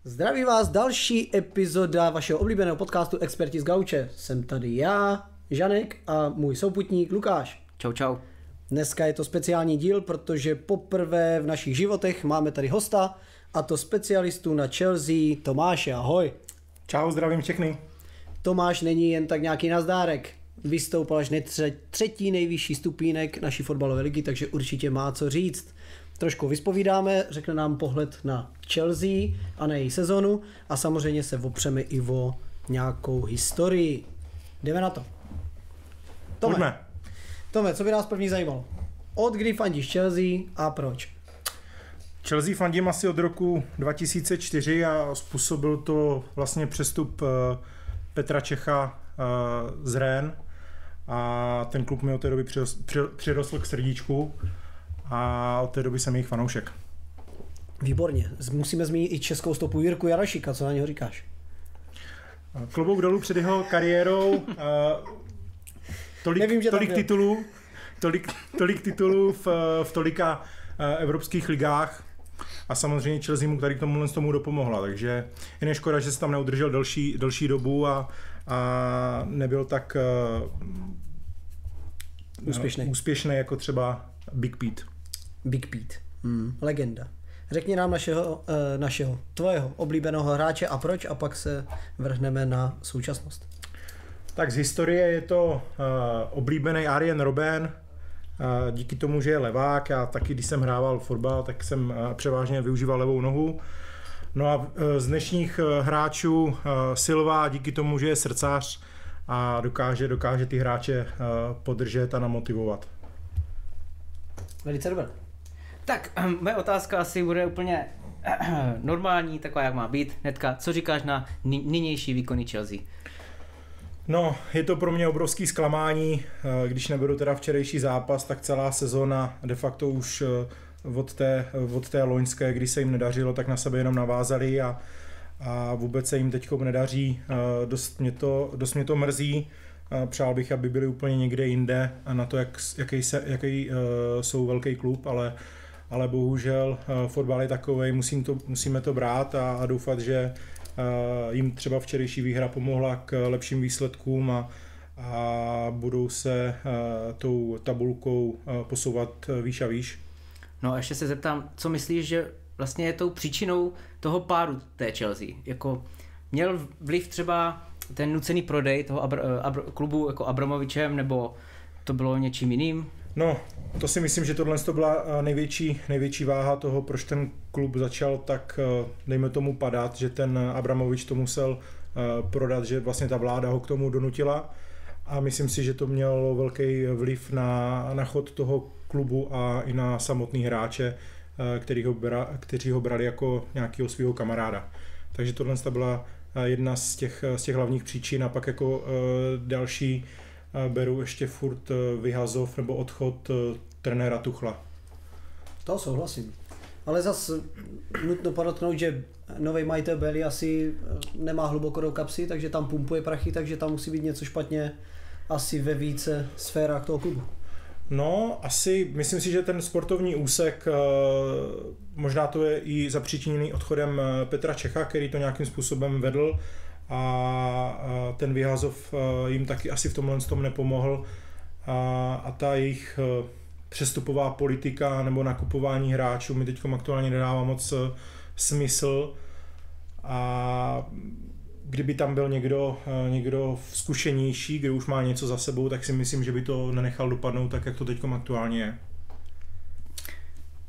Zdraví vás další epizoda vašeho oblíbeného podcastu Experti z gauče. Jsem tady já, Žanek, a můj souputník Lukáš. Čau, čau. Dneska je to speciální díl, protože poprvé v našich životech máme tady hosta, a to specialistu na Chelsea Tomáše. Ahoj. Čau, zdravím všechny. Tomáš není jen tak nějaký nazdárek. Vystoupal až třetí nejvyšší stupínek naší fotbalové ligy, takže určitě má co říct. Trošku vyspovídáme, řekne nám pohled na Chelsea a na její sezonu a samozřejmě se opřeme i o nějakou historii. Jdeme na to. Tome, co by nás první zajímalo? Od kdy fandíš Chelsea a proč? Chelsea fandím asi od roku 2004 a způsobil to vlastně přestup Petra Čecha z Rennes a ten klub mi od té doby přirostl k srdíčku a od té doby jsem jejich fanoušek. Výborně. Musíme zmínit i českou stopu Jirku Jarašíka. Co na něho říkáš? Klobouk dolů před jeho kariérou. Tolik titulů v tolika evropských ligách a samozřejmě Chelsea mu tady k tomu dopomohla, takže je škoda, že se tam neudržel delší dobu a nebyl tak úspěšný jako třeba Big Pete. Big Pete, legenda. Řekni nám tvojeho oblíbeného hráče a proč, a pak se vrhneme na současnost. Tak z historie je to oblíbený Arjen Robben, díky tomu, že je levák. Já taky, když jsem hrával fotbal, tak jsem převážně využíval levou nohu. No a z dnešních hráčů Silva, díky tomu, že je srdcař a dokáže ty hráče podržet a namotivovat. Velice dobré. Tak, moje otázka asi bude úplně normální, taková jak má být. Hnedka, co říkáš na nynější výkony Chelsea? No, je to pro mě obrovský zklamání, když neberu teda včerejší zápas, tak celá sezóna de facto už od té loňské, kdy se jim nedařilo, tak na sebe jenom navázali a vůbec se jim teďko nedaří, dost mě to mrzí. Přál bych, aby byli úplně někde jinde na to, jaký jsou velký klub, ale bohužel fotbal je takovej, musíme to brát a doufat, že jim třeba včerejší výhra pomohla k lepším výsledkům a budou se tou tabulkou posouvat výš a výš. No a ještě se zeptám, co myslíš, že vlastně je tou příčinou toho pádu té Chelsea? Jako měl vliv třeba ten nucený prodej toho klubu jako Abramovičem, nebo to bylo něčím jiným? No, to si myslím, že tohle to byla největší váha toho, proč ten klub začal tak, dejme tomu, padat, že ten Abramovič to musel prodat, že vlastně ta vláda ho k tomu donutila a myslím si, že to mělo velký vliv na chod toho klubu a i na samotný hráče, kteří ho brali jako nějakého svého kamaráda. Takže tohle byla jedna z těch hlavních příčin a pak jako další beru ještě furt vyhazov nebo odchod trenéra Tuchla. To souhlasím. Ale zase nutno podotknout, že nový majitel Bailey asi nemá hluboko do kapsy, takže tam pumpuje prachy, takže tam musí být něco špatně asi ve více sférách toho klubu. No, myslím si, že ten sportovní úsek, možná to je i zapříčiněný odchodem Petra Čecha, který to nějakým způsobem vedl, a ten vyhazov jim taky asi v tomhle tom nepomohl a ta jejich přestupová politika nebo nakupování hráčů mi teď aktuálně nedává moc smysl a kdyby tam byl někdo zkušenější, kdo už má něco za sebou, tak si myslím, že by to nenechal dopadnout tak, jak to teď aktuálně je.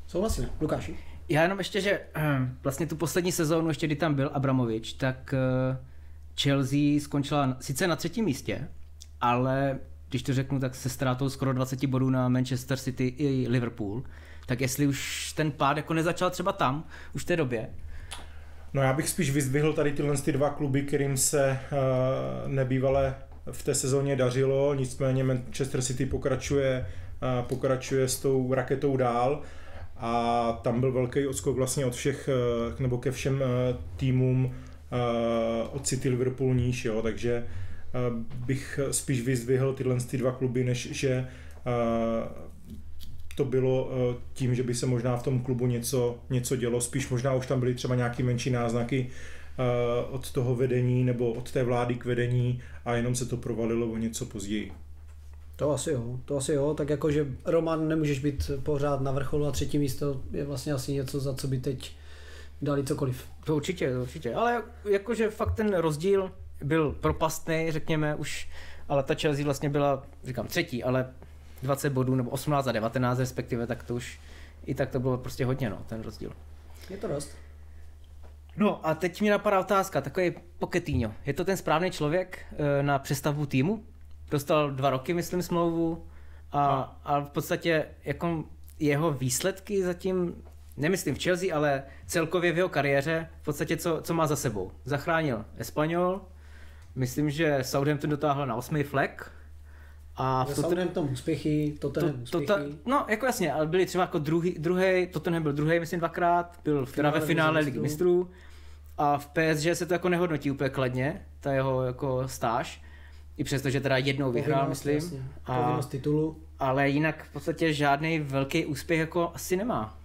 Souhlasím. Lukáši? Já jenom ještě, že vlastně tu poslední sezónu, ještě kdy tam byl Abramovič, tak Chelsea skončila sice na 3. místě, ale když to řeknu, tak se ztrátou skoro 20 bodů na Manchester City i Liverpool, tak jestli už ten pád jako nezačal třeba tam, už v té době. No já bych spíš vyzdvihl tady tyhle dva kluby, kterým se nebývale v té sezóně dařilo, nicméně Manchester City pokračuje s tou raketou dál a tam byl velký odskok vlastně od všech, nebo ke všem týmům od City Liverpool níž, jo, takže bych spíš vyzdvihl tyhle dva kluby, než že to bylo tím, že by se možná v tom klubu něco dělo, spíš možná už tam byly třeba nějaké menší náznaky od toho vedení nebo od té vlády k vedení a jenom se to provalilo o něco později. To asi jo, tak jako, že Roman nemůžeš být pořád na vrcholu a 3. místo je vlastně asi něco, za co by teď dali cokoliv. To určitě, ale jakože fakt ten rozdíl byl propastný, řekněme už, ale ta Chelsea vlastně byla, říkám 3., ale 20 bodů nebo 18 a 19 respektive, tak to už i tak to bylo prostě hodně, no, ten rozdíl. Je to dost. No a teď mi napadá otázka, takový Pochettino, je to ten správný člověk na přestavbu týmu? Dostal 2 roky, myslím, smlouvu a v podstatě jako jeho výsledky zatím, nemyslím v Chelsea, ale celkově v jeho kariéře, v podstatě co má za sebou. Zachránil Espanyol, myslím, že Southampton dotáhl na 8. flag. A v Southampton úspěchy, Tottenham úspěchy. No, jako jasně, ale byli třeba jako druhý, Tottenham byl druhý, myslím 2krát, byl ve finále Ligy mistrů. A v PSG se to jako nehodnotí úplně kladně, ta jeho jako stáž. I přesto, že teda jednou vyhrál, myslím. Povinnost titulu. Ale jinak v podstatě žádný velký úspěch jako asi nemá.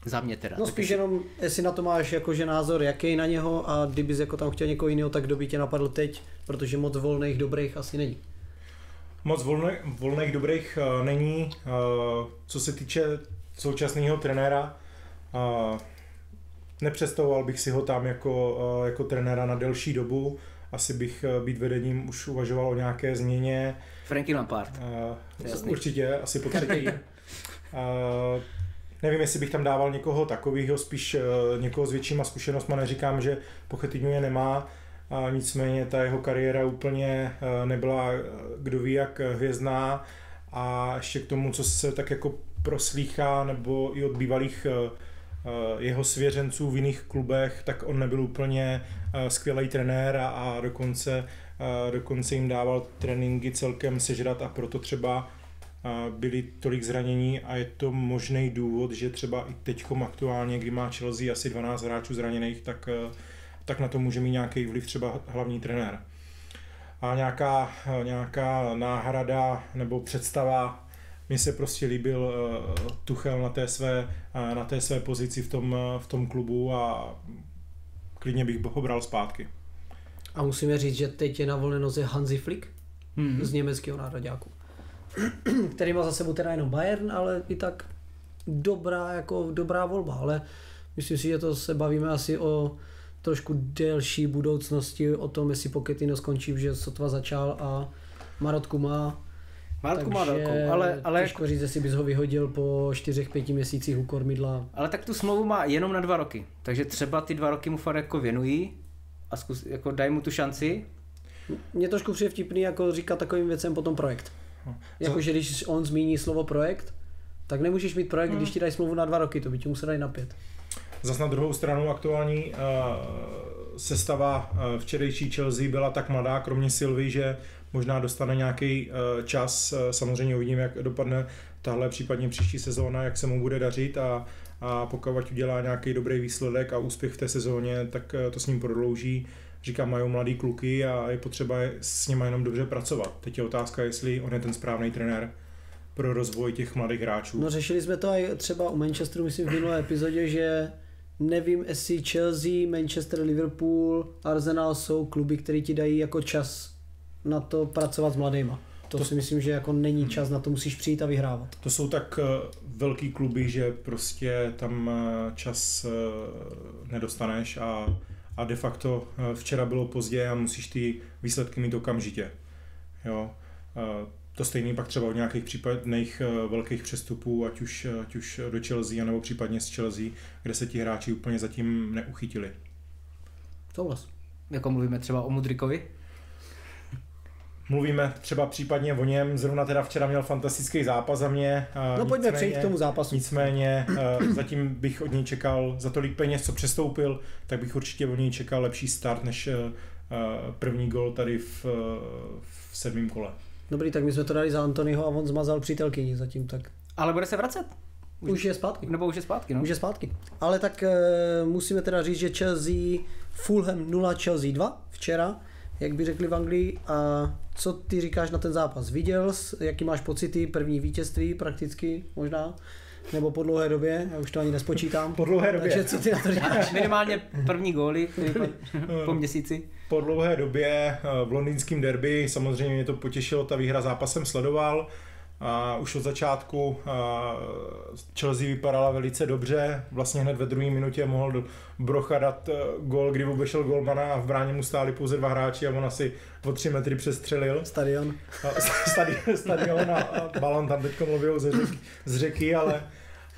Za mě teda. No spíš jenom, jestli na to máš jakože názor, jaký na něho a kdybys jako tam chtěl někoho jiného, tak kdo by tě napadl teď, protože moc volných dobrých asi není. Moc volných dobrých není. Co se týče současného trenéra, nepředstavoval bych si ho tam jako trenéra na delší dobu. Asi bych být vedením už uvažoval o nějaké změně. Frankie Lampard. Určitě, asi po 3. Nevím, jestli bych tam dával někoho takového, spíš někoho s většíma zkušenostma. Neříkám, že Pochettino je nemá, nicméně ta jeho kariéra úplně nebyla kdo ví jak hvězdná a ještě k tomu, co se tak jako proslýchá, nebo i od bývalých jeho svěřenců v jiných klubech, tak on nebyl úplně skvělý trenér a dokonce jim dával tréninky celkem sežrat a proto třeba byly tolik zranění a je to možný důvod, že třeba i teďkom aktuálně, kdy má Chelsea asi 12 hráčů zraněných, tak na to může mít nějaký vliv třeba hlavní trenér. A nějaká náhrada nebo představa, mně se prostě líbil Tuchel na té své pozici v tom klubu a klidně bych ho bral zpátky. A musíme říct, že teď je na volné noze Hansi Flick z německého nároďáku, který má za sebou teda jenom Bayern, ale i tak dobrá volba, ale myslím si, že to se bavíme asi o trošku delší budoucnosti, o tom, jestli Pochettino skončí, že sotva začal a Marotku má. Ale těžko říct, jestli bys ho vyhodil po 4-5 měsících u kormidla. Ale tak tu smlouvu má jenom na 2 roky, takže třeba ty 2 roky mu fakt jako věnují a jako daj mu tu šanci. Mně trošku přijde vtipný jako říkat takovým věcem potom projekt. Jakože když on zmíní slovo projekt, tak nemůžeš mít projekt, když ti dají smlouvu na 2 roky, to by ti musel dát na 5. Zas na druhou stranu aktuální sestava včerejší Chelsea byla tak mladá, kromě Silvy, že možná dostane nějaký čas. Samozřejmě uvidíme, jak dopadne tahle případně příští sezóna, jak se mu bude dařit a pokud udělá nějaký dobrý výsledek a úspěch v té sezóně, tak to s ním prodlouží. Říkám, mají mladý kluky a je potřeba s nimi jenom dobře pracovat. Teď je otázka, jestli on je ten správný trenér pro rozvoj těch mladých hráčů. No řešili jsme to i třeba u Manchesteru, myslím v minulé epizodě, že nevím, jestli Chelsea, Manchester, Liverpool, Arsenal jsou kluby, které ti dají jako čas na to pracovat s mladýma. To si myslím, že jako není čas, na to musíš přijít a vyhrávat. To jsou tak velký kluby, že prostě tam čas nedostaneš a de facto včera bylo pozdě a musíš ty výsledky mít okamžitě. Jo. To stejný pak třeba od nějakých případných velkých přestupů, ať už do Chelsea, nebo případně z Chelsea, kde se ti hráči úplně zatím neuchytili. Souhlas. Jako mluvíme třeba o Mudrykovi? Mluvíme třeba případně o něm, zrovna teda včera měl fantastický zápas za mě. No pojďme přejít k tomu zápasu. Nicméně zatím bych od něj čekal za tolik peněz, co přestoupil, tak bych určitě od něj čekal lepší start než první gol tady v 7. kole. Dobrý, tak my jsme to dali za Antonyho a on zmazal přítelkyni zatím, tak. Ale bude se vracet? Už je zpátky. Nebo už je zpátky, no. Už je zpátky. Ale tak musíme teda říct, že Chelsea, Fulham 0, Chelsea 2 včera. jak by řekli v Anglii. A co ty říkáš na ten zápas? Viděl jsi, jaký máš pocity, první vítězství prakticky možná? Nebo po dlouhé době, já už to ani nespočítám. Po dlouhé době. Takže co ty na to říkáš? Minimálně první góly po měsíci. Po dlouhé době v londýnském derby samozřejmě mě to potěšilo, ta výhra zápasem sledoval. A už od začátku Chelsea vypadala velice dobře, vlastně hned ve druhé minutě mohl do Brocha dát gól, kdy obešel golmana a v bráně mu stáli pouze 2 hráči a on asi o 3 metry přestřelil. Stadion. Stadion a balon tam teďko mluvil z řeky,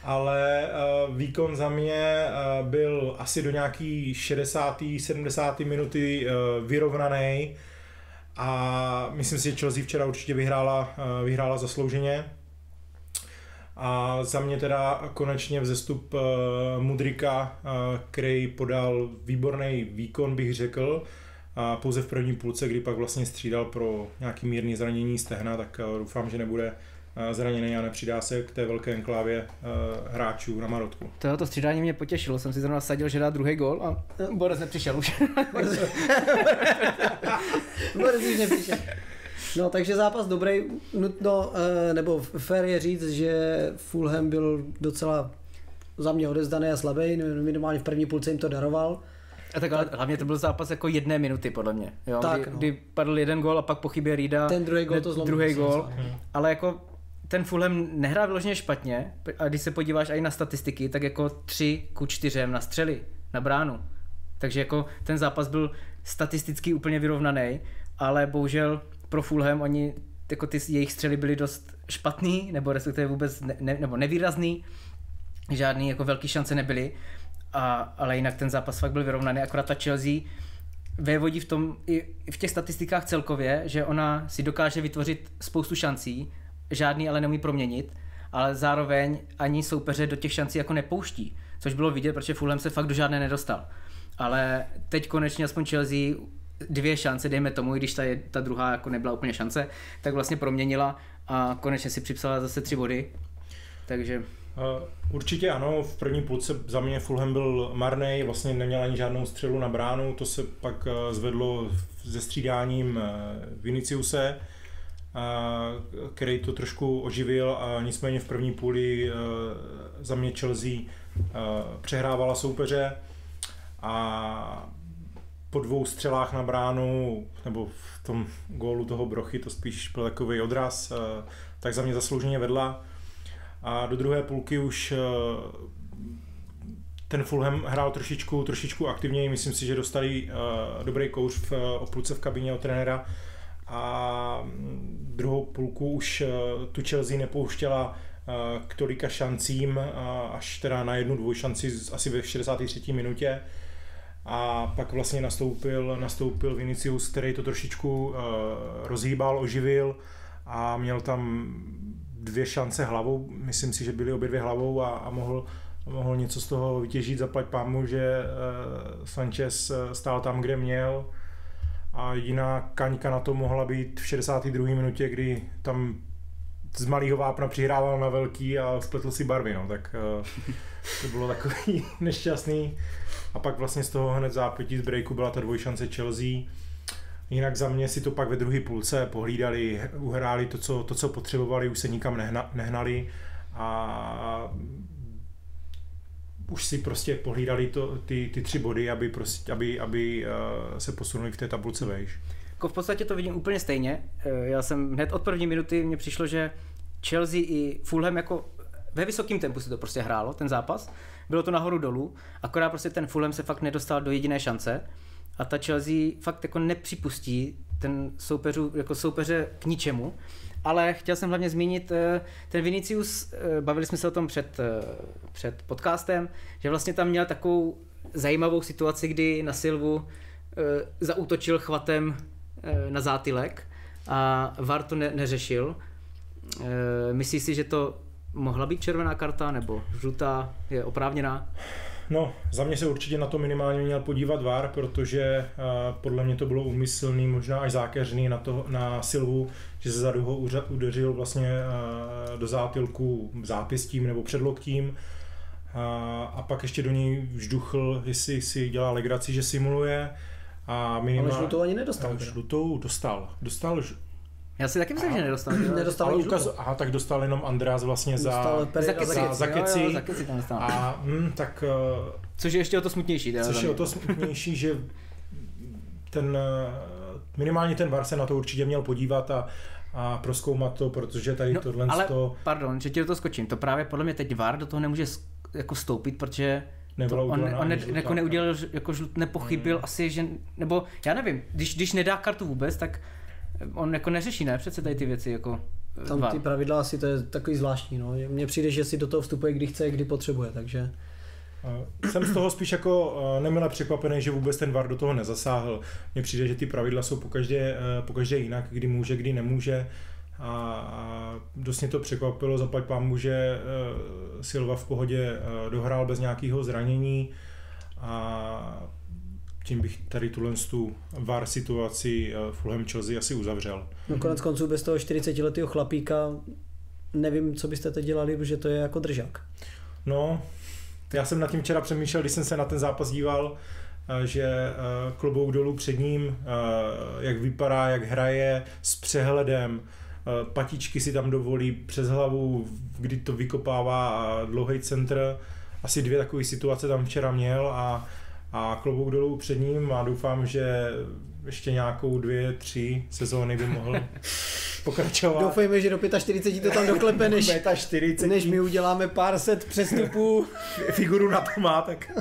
ale výkon za mě byl asi do nějaký 60. 70. minuty vyrovnaný. A myslím si, že Chelsea včera určitě vyhrála zaslouženě. A za mě teda konečně vzestup Mudryka, který podal výborný výkon, bych řekl. A pouze v první půlce, kdy pak vlastně střídal pro nějaký mírný zranění stehna, tak doufám, že nebude zraněný a nepřidá se k té velké enklávě hráčů na Marotku. To střídání mě potěšilo, jsem si zrovna vsadil, že dá druhý gól a Borec nepřišel už. Borec už nepřišel. No, takže zápas dobrý, nutno, nebo fair je říct, že Fulham byl docela za mě odevzdaný a slabý, minimálně v první půlce jim to daroval. A tak ale hlavně to byl zápas jako 1 minuty podle mě, jo? Tak, kdy padl 1 gól a pak po chybě Reeda ten druhý gól to zlomil. Druhý gól, ale jako ten Fulham nehrál vyloženě špatně a když se podíváš i na statistiky, tak jako 3-4 na střely, na bránu. Takže jako ten zápas byl statisticky úplně vyrovnaný, ale bohužel pro Fulham oni jako ty jejich střely byly dost špatný, nebo respektive vůbec nebo nevýrazný, žádný jako velký šance nebyly, ale jinak ten zápas fakt byl vyrovnaný, akorát ta Chelsea vévodí v tom i v těch statistikách celkově, že ona si dokáže vytvořit spoustu šancí, žádný ale neumí proměnit, ale zároveň ani soupeře do těch šancí jako nepouští, což bylo vidět, protože Fulham se fakt do žádné nedostal. Ale teď konečně aspoň Chelsea 2 šance, dejme tomu, i když ta druhá jako nebyla úplně šance, tak vlastně proměnila a konečně si připsala zase 3 body. Takže určitě ano, v první půlce za mě Fulham byl marnej, vlastně neměl ani žádnou střelu na bránu, to se pak zvedlo se střídáním Viniciuse, který to trošku oživil a nicméně v první půli za mě Chelsea přehrávala soupeře a po 2 střelách na bránu, nebo v tom gólu toho Brochy, to spíš byl takový odraz, tak za mě zaslouženě vedla. A do druhé půlky už ten Fulham hrál trošičku aktivněji, myslím si, že dostali dobrý kouř v opůlce v kabině od trenéra a druhou půlku už tu Chelsea nepouštěla k tolika šancím, až teda na 1-2 šanci asi ve 63. minutě. A pak vlastně nastoupil Vinicius, který to trošičku rozhýbal, oživil a měl tam 2 šance hlavou, myslím si, že byly obě 2 hlavou a mohl něco z toho vytěžit, zaplať pámu, že Sanchez stál tam, kde měl a jediná kaňka na to mohla být v 62. minutě, kdy tam z malého vápna přihrával na velký a spletl si barvy, no, tak to bylo takový nešťastný. A pak vlastně z toho hned zápětí z breaku byla ta dvojšance Chelsea. Jinak za mě si to pak ve druhé půlce pohlídali, uhráli to, co potřebovali, už se nikam nehnali a už si prostě pohlídali ty 3 body, aby se posunuli v té tabulce vejš. Jako v podstatě to vidím úplně stejně. Já jsem hned od první minuty mně přišlo, že Chelsea i Fulham jako ve vysokém tempu se to prostě hrálo, ten zápas. Bylo to nahoru dolů, akorát prostě ten Fulham se fakt nedostal do jediné šance a ta Chelsea fakt jako nepřipustí ten soupeře k ničemu. Ale chtěl jsem hlavně zmínit ten Vinicius, bavili jsme se o tom před podcastem, že vlastně tam měl takovou zajímavou situaci, kdy na Silvu zaútočil chvatem na zátylek a VAR to neřešil. Myslíš si, že to mohla být červená karta nebo žlutá, je oprávněná? No, za mě se určitě na to minimálně měl podívat VAR, protože podle mě to bylo úmyslný, možná až zákeřný na Silvu, že se zadu ho udeřil vlastně do zátylku zápěstím nebo předloktím a pak ještě do něj vžduchl, jestli si dělá legraci, že simuluje A ale žlutou ani nedostal. Žlutou dostal. Já si taky myslím, že nedostal. Nedostal ani žlutou. Aha, tak dostal jenom Andreas vlastně za keci. Za keci tam dostal. A tak... Což je ještě o to smutnější. Což je o to smutnější, že minimálně ten VAR se na to určitě měl podívat a prozkoumat to, protože tady tohle... Ale, pardon, že ti do toho skočím, to právě podle mě teď VAR do toho nemůže jako vstoupit, protože on jako neudělal, jako nepochybil asi, že, nebo já nevím, když nedá kartu vůbec, tak on jako neřeší, ne? Přece tady ty věci jako... Tam ty pravidla asi to je takový zvláštní, no. Mně přijde, že si do toho vstupuje, kdy chce, kdy potřebuje, takže... Jsem z toho spíš jako nemile překvapený, že vůbec ten VAR do toho nezasáhl. Mně přijde, že ty pravidla jsou pokaždé jinak, kdy může, kdy nemůže. A dost mě to překvapilo, zaplať pánbůh, že Silva v pohodě dohrál bez nějakého zranění a tím bych tady tu VAR situaci Fulham Chelsea asi uzavřel. No konec konců bez toho 40letého chlapíka nevím, co byste teď dělali, protože to je jako držák. No, já jsem nad tím včera přemýšlel, když jsem se na ten zápas díval, že klobouk dolů před ním, jak vypadá, jak hraje, s přehledem, patičky si tam dovolí přes hlavu, kdy to vykopává dlouhý centr. Asi 2 takové situace tam včera měl a klobouk dolů před ním a doufám, že ještě nějakou 2, 3 sezóny by mohl pokračovat. Doufejme, že do 45 to tam doklepe, než my uděláme pár set přestupů. Figuru na to má, tak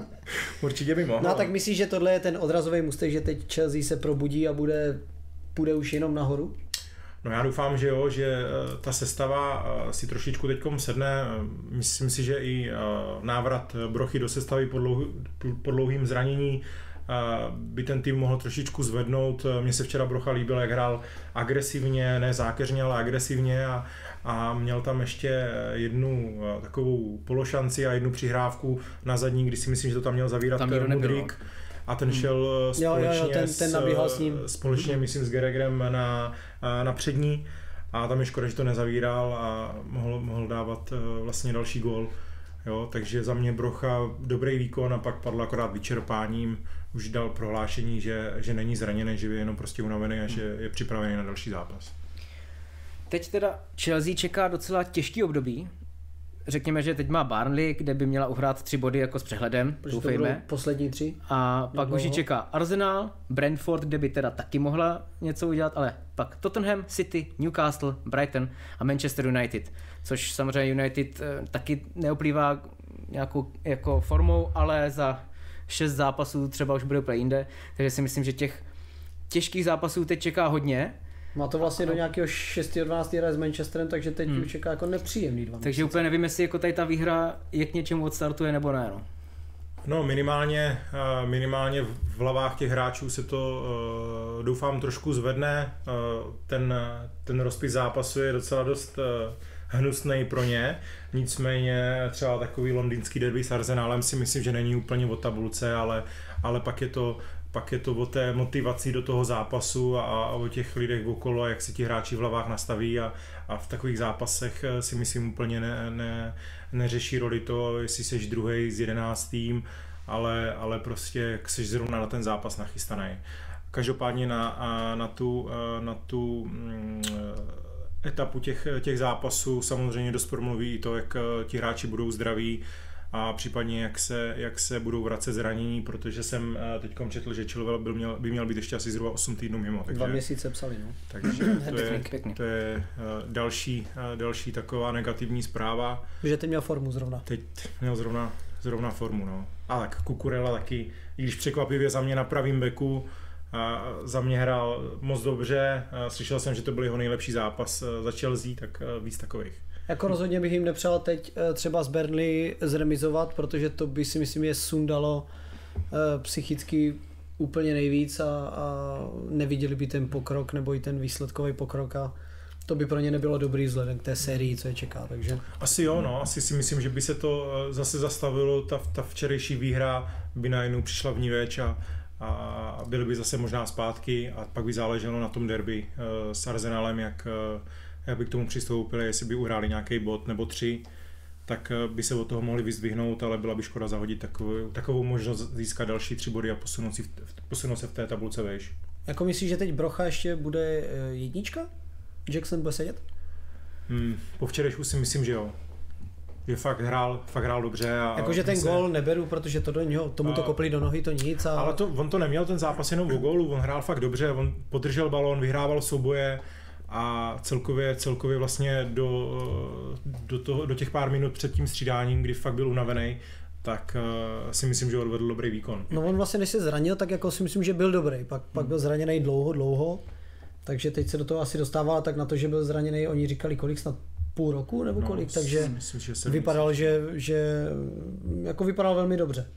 určitě by mohl. No tak myslíš, že tohle je ten odrazový můstek, že teď Chelsea se probudí a půjde už jenom nahoru? No já doufám, že jo, že ta sestava si trošičku teďkom sedne. Myslím si, že i návrat Brochy do sestavy po dlouhým zranění by ten tým mohl trošičku zvednout. Mně se včera Brocha líbil, jak hrál agresivně, ne zákeřně, ale agresivně a měl tam ještě jednu takovou pološanci a jednu přihrávku na zadní, kdy si myslím, že to tam měl zavírat Mudryk. A ten šel společně myslím s Gallagherem na přední a tam je škoda, že to nezavíral a mohl dávat vlastně další gól. Jo, takže za mě Brocha dobrý výkon a pak padl akorát vyčerpáním. Už dal prohlášení, že není zraněný, že je jenom prostě unavený a že je připravený na další zápas. Teď teda Chelsea čeká docela těžký období. Řekněme, že teď má Burnley, kde by měla uhrát 3 body jako s přehledem, doufejme. Poslední 3. A pak už ji čeká Arsenal, Brentford, kde by teda taky mohla něco udělat, ale pak Tottenham, City, Newcastle, Brighton a Manchester United. Což samozřejmě United taky neoplývá nějakou jako formou, ale za 6 zápasů třeba už bude úplně jinde. Takže si myslím, že těch těžkých zápasů teď čeká hodně. Má to vlastně do nějakého 6.12. hraje s Manchesterem, takže teď už čeká jako nepříjemný 2 měsíce. Takže úplně nevím, jestli jako tady ta výhra je k něčemu odstartuje nebo ne. No minimálně v hlavách těch hráčů se to doufám trošku zvedne. Ten rozpis zápasu je docela dost hnusnej pro ně. Nicméně třeba takový londýnský derby s Arsenálem si myslím, že není úplně o tabulce, ale pak je to o té motivaci do toho zápasu a o těch lidech okolo, jak se ti hráči v hlavách nastaví a v takových zápasech si myslím úplně neřeší roli to, jestli seš druhej z 11. ale prostě jak seš zrovna na ten zápas nachystaný. Každopádně na tu etapu těch zápasů samozřejmě dost promluví i to, jak ti hráči budou zdraví a případně jak se budou vracet zranění, protože jsem teďkom četl, že Chilwell by měl být ještě asi zhruba 8 týdnů mimo. Takže, 2 měsíce psali, no. Takže to je další taková negativní zpráva. Že ty měl formu zrovna. Teď měl zrovna formu, no. A tak Cucurella taky, i když překvapivě za mě na pravým beku, za mě hrál moc dobře, slyšel jsem, že to byl jeho nejlepší zápas za Chelsea, tak víc takových. Jako rozhodně bych jim nepřál teď třeba z Burnley zremizovat, protože to by si myslím je sundalo psychicky úplně nejvíc a neviděli by ten pokrok nebo i ten výsledkový pokrok a to by pro ně nebylo dobrý vzhledem k té sérii, co je čeká, takže... Asi jo, no, asi si myslím, že by se to zase zastavilo, ta včerejší výhra by najednou přišla vniveč a byli by zase možná zpátky a pak by záleželo na tom derby s Arsenálem, jak by k tomu přistoupili, jestli by uhráli nějaký bod nebo 3, tak by se od toho mohli vyzdvihnout, ale byla by škoda zahodit takovou možnost získat další 3 body a posunout se v té tabulce vejš. Jako myslíš, že teď Brocha ještě bude jednička? Jackson bude sedět? Po včerejšku si myslím, že jo. Že fakt hrál dobře. Jakože ten gól neberu, protože to do něho, tomu to kopli do nohy, to nic. Ale on to neměl ten zápas jenom o gólu, on hrál fakt dobře, on podržel balón, vyhrával souboje a celkově vlastně do těch pár minut před tím střídáním, kdy fakt byl unavený, tak si myslím, že odvedl dobrý výkon. No on vlastně, než se zranil, tak jako si myslím, že byl dobrý, pak byl zraněný dlouho, takže teď se do toho asi dostával, tak na to, že byl zraněný, oni říkali kolik, snad půl roku nebo kolik, takže myslím, že vypadal, že jako vypadal velmi dobře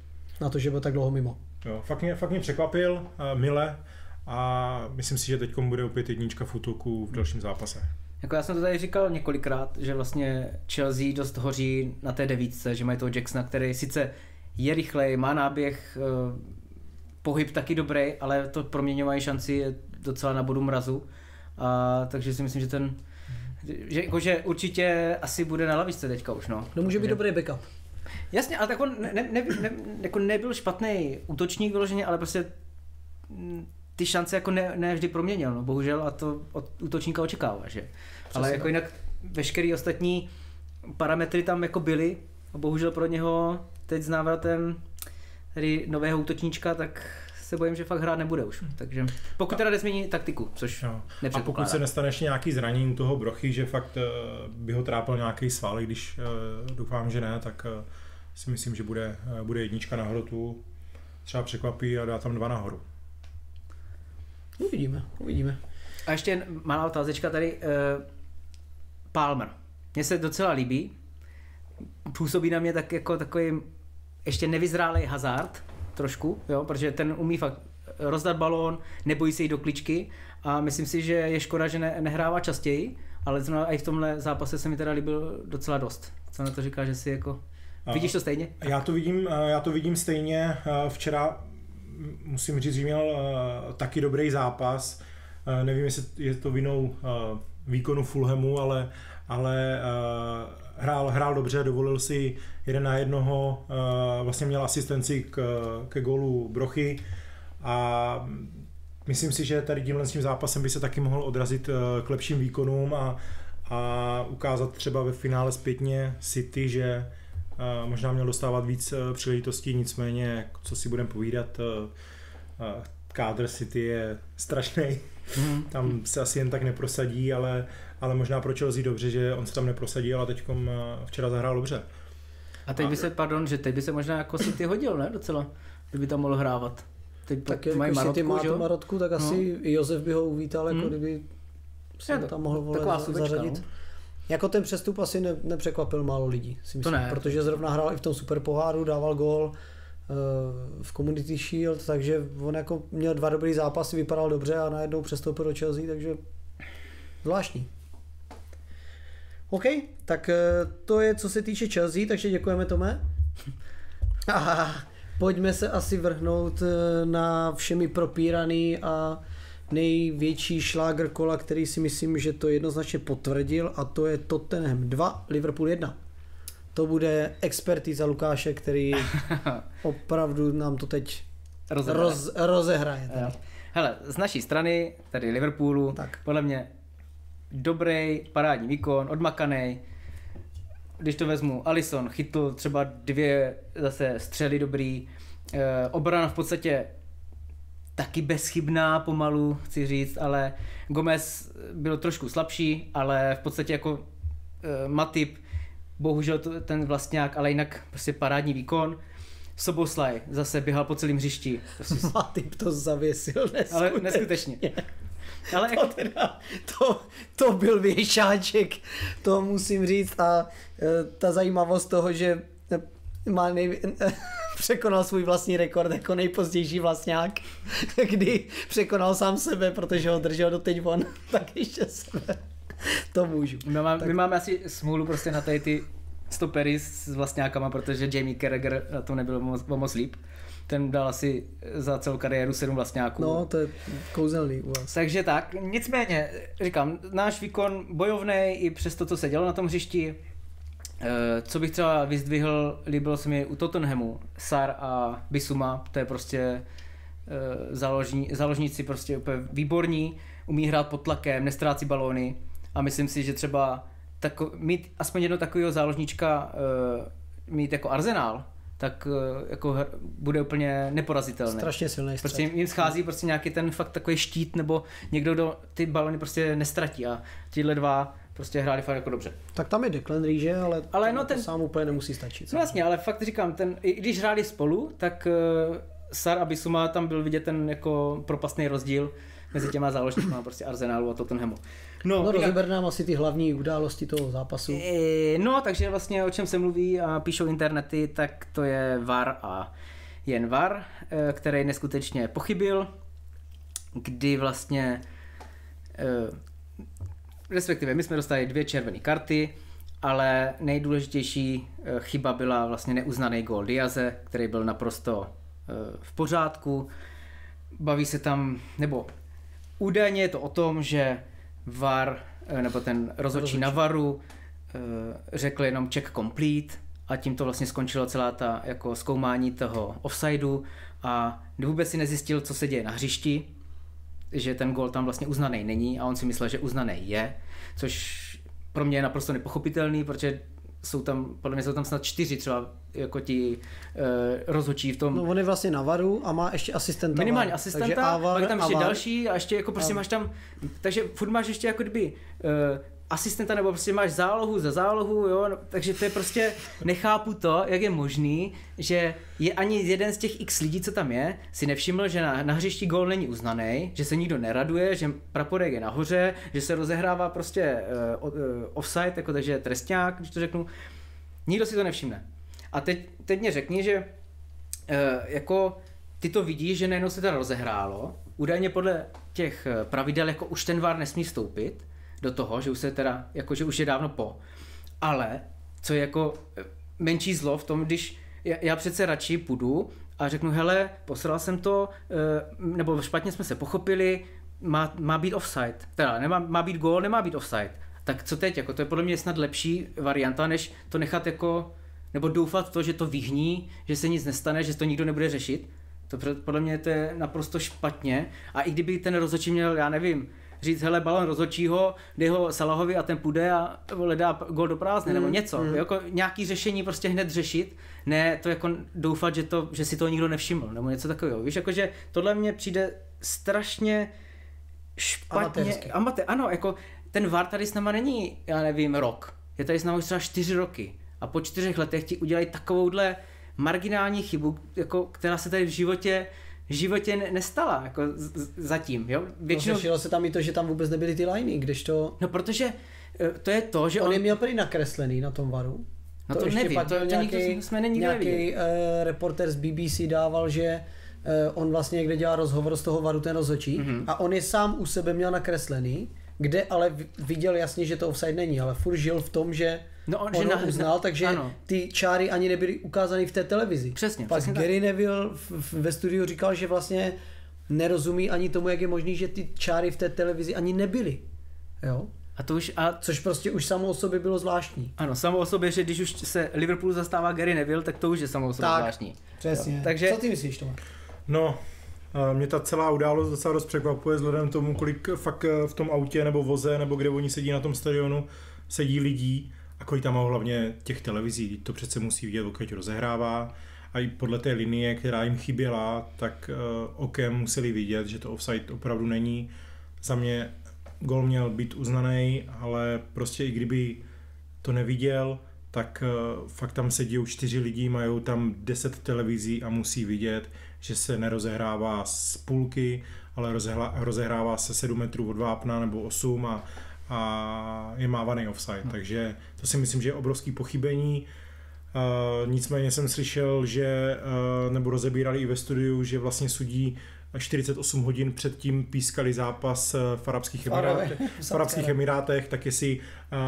na to, že byl tak dlouho mimo. Jo, fakt mě překvapil mile a myslím si, že teď bude opět jednička v útoku v dalším zápase. Jako já jsem to tady říkal několikrát, že vlastně Chelsea dost hoří na té 9, že mají toho Jacksona, který sice je rychlej, má náběh, pohyb taky dobrý, ale to proměňování šanci je docela na bodu mrazu. Takže si myslím, že určitě asi bude na lavičce teďka už. No může být dobrý backup. Jasně, ale tak on jako nebyl špatný útočník vyloženě, ale prostě ty šance jako ne vždy proměnil, no bohužel, a to od útočníka očekává, že? Ale jako jinak veškerý ostatní parametry tam jako byly a bohužel pro něho teď s návratem tady nového útočníčka, tak se bojím, že fakt hrát nebude už. Takže pokud teda nezmění taktiku, což nepředpokládám. A pokud se nestane ještě nějaký zranění toho Brochy, že fakt by ho trápil nějaký sval, když doufám, že ne, tak si myslím, že bude jednička na hrotu, třeba překvapí a dá tam 2 nahoru. Uvidíme. A ještě malá otázečka tady. Palmer. Mně se docela líbí. Působí na mě tak jako takový ještě nevyzrálej Hazard trošku, jo, protože ten umí fakt rozdat balón, nebojí se jít do kličky a myslím si, že je škoda, že nehrává častěji, ale i v tomhle zápase se mi teda líbil docela dost. Co na to říká, že si jako... Vidíš to stejně? Já to vidím stejně. Včera musím říct, že měl taky dobrý zápas. Nevím, jestli je to vinou výkonu Fulhamu, ale hrál dobře, dovolil si 1-1, vlastně měl asistenci ke gólu Brochy a myslím si, že tady tímhle s tím zápasem by se taky mohl odrazit k lepším výkonům a ukázat třeba ve finále zpětně City, že možná měl dostávat víc příležitostí, nicméně, co si budeme povídat, kádr City je strašný. Tam se asi jen tak neprosadí, ale možná pro Chelsea dobře, že on se tam neprosadí, ale teďkom včera zahrál dobře. A teď by se možná jako City hodil, ne? Docela, kdyby tam mohl hrávat. Teď tak jako mají Marotku, City má tu Marotku, tak asi i Josef by ho uvítal, jako kdyby se tam mohl zařadit. Jako ten přestup asi nepřekvapil málo lidí, si myslím, protože zrovna hrál i v tom superpoháru, dával gól v Community Shield, takže on jako měl 2 dobrý zápasy, vypadal dobře a najednou přestoupil do Chelsea, takže zvláštní. OK, tak to je co se týče Chelsea, takže děkujeme, Tome. A pojďme se asi vrhnout na všemi propíraný a největší šlágr kola, který si myslím, že to jednoznačně potvrdil, a to je Tottenham 2, Liverpool 1. To bude expertíza Lukáše, který opravdu nám to teď rozehraje. Hele, z naší strany, tady Liverpoolu, tak. Podle mě dobrý parádní výkon, odmakaný. Když to vezmu, Alisson chytl třeba 2 zase střely dobrý, obrana v podstatě taky bezchybná pomalu, chci říct, ale Gomez byl trošku slabší, ale v podstatě jako Matip, bohužel ten vlastňák, ale jinak prostě parádní výkon. Soboslaj zase běhal po celém hřišti. Matip to zavěsil neskutečně. Ale neskutečně. Ale to, jako... teda, to byl věšáček, to musím říct, a ta zajímavost toho, že má překonal svůj vlastní rekord jako nejpozdější vlastňák, kdy překonal sám sebe, protože ho držel doteď von, tak ještě sebe. To můžu. My máme asi smůlu prostě na tady ty stopery s vlastňákama, protože Jamie Carragher na tom nebyl moc líp. Ten dal asi za celou kariéru 7 vlastňáků. No, to je kouzelný u vás. Takže tak, nicméně, říkám, náš výkon bojovnej i přes to, co se dělo na tom hřišti. Co bych třeba vyzdvihl, líbilo se mi u Tottenhamu, Sar a Bissouma, to je prostě záložníci prostě úplně výborní, umí hrát pod tlakem, nestrácí balóny a myslím si, že třeba mít aspoň jedno takového záložníčka mít jako Arsenal, tak jako bude úplně neporazitelný. Strašně silný střed. Prostě jim schází prostě nějaký ten fakt takový štít nebo někdo, kdo ty balony prostě nestratí a tihle dva prostě hráli fakt jako dobře. Tak tam je Declan Rice, ale no ten sám úplně nemusí stačit. No jasně, ale fakt říkám, i když hráli spolu, tak Sar a Bissouma tam byl vidět ten jako propastný rozdíl mezi těma záložníkama prostě Arsenalu a Tottenhamu. No rozeber nám asi ty hlavní události toho zápasu. No, takže vlastně o čem se mluví a píšou internety, tak to je VAR a jen VAR, který neskutečně pochybil, kdy vlastně respektive my jsme dostali 2 červené karty, ale nejdůležitější chyba byla vlastně neuznaný gól Diaze, který byl naprosto v pořádku. Baví se tam, nebo údajně je to o tom, že VAR, nebo ten rozhodčí na VARu řekl jenom check complete a tím to vlastně skončilo celá ta jako zkoumání toho offsideu a vůbec si nezjistil, co se děje na hřišti, že ten gól tam vlastně uznaný není a on si myslel, že uznaný je, což pro mě je naprosto nepochopitelný, protože podle mě jsou tam snad 4 třeba jako ti rozhodčí v tom. No on je vlastně na VARu a má ještě asistenta. Minimálně asistenta, pak tam ještě další a ještě jako prostě máš tam, takže furt máš ještě jako kdyby asistenta nebo prostě máš zálohu za zálohu, jo, no, takže to je prostě, nechápu to, jak je možný, že je ani jeden z těch x lidí, co tam je, si nevšiml, že na hřišti gól není uznaný, že se nikdo neraduje, že praporek je nahoře, že se rozehrává prostě offside, jako takže trestňák, když to řeknu, nikdo si to nevšimne. A teď mě řekni, že jako ty to vidíš, že najednou se to rozehrálo, údajně podle těch pravidel jako už ten VAR nesmí vstoupit do toho, že už se teda, jako že už je dávno po. Ale co je jako menší zlo v tom, když já přece radši půjdu a řeknu, hele, posral jsem to, nebo špatně jsme se pochopili, má být offside. Teda má být gól, nemá být offside. Tak co teď? Jako to je podle mě snad lepší varianta, než to nechat jako, nebo doufat v to, že to vyhní, že se nic nestane, že to nikdo nebude řešit. To podle mě to je naprosto špatně. A i kdyby ten rozhodčí měl, já nevím, říct, hele, balon rozhodčího, dej ho Salahovi a ten půjde a dá gól do prázdne, nebo něco. Jako nějaký řešení prostě hned řešit, ne to jako doufat, že si toho nikdo nevšiml, nebo něco takového. Víš, jakože tohle mně přijde strašně špatně. Ano, jako ten VAR tady s náma není, já nevím, rok. Je tady s náma už třeba 4 roky. A po 4 letech ti udělají takovouhle marginální chybu, jako, která se tady v životě nestala, jako zatím, jo? Většinou... Řešilo se tam i to, že tam vůbec nebyly ty liney, kdežto... No protože to je to, že on je měl prý nakreslený na tom VARu. No to nevím, nějaký reporter z BBC dával, že on vlastně někde dělá rozhovor z toho VARu, ten rozhodčí, a on je sám u sebe měl nakreslený, kde ale viděl jasně, že to offside není, ale furt žil v tom, že on ho uznal, takže ano. Ty čáry ani nebyly ukázány v té televizi. Přesně. Pak Gary Neville ve studiu říkal, že vlastně nerozumí ani tomu, jak je možný, že ty čáry v té televizi ani nebyly. Jo? Což prostě už samo o sobě bylo zvláštní. Ano, samo o sobě, že když už se Liverpool zastává Gary Neville, tak to už je samo o sobě zvláštní. Přesně. Takže... Co ty myslíš, Tomáš? No, mě ta celá událost docela dost překvapuje vzhledem k tomu, kolik fakt v tom autě nebo voze, nebo kde oni sedí na tom stadionu, sedí lidí a kolik tam má hlavně těch televizí. To přece musí vidět, pokud rozehrává. A i podle té linie, která jim chyběla, tak okem museli vidět, že to offside opravdu není. Za mě gól měl být uznaný, ale prostě i kdyby to neviděl, tak fakt tam sedí 4 lidi, mají tam 10 televizí a musí vidět, že se nerozehrává z půlky, ale rozehrává se 7 metrů od vápna nebo 8 a je mávaný offside. Takže to si myslím, že je obrovský pochybení. Nicméně jsem slyšel, že nebo rozebírali i ve studiu, že vlastně sudí 48 hodin předtím pískali zápas v Arabských Emirátech, tak jestli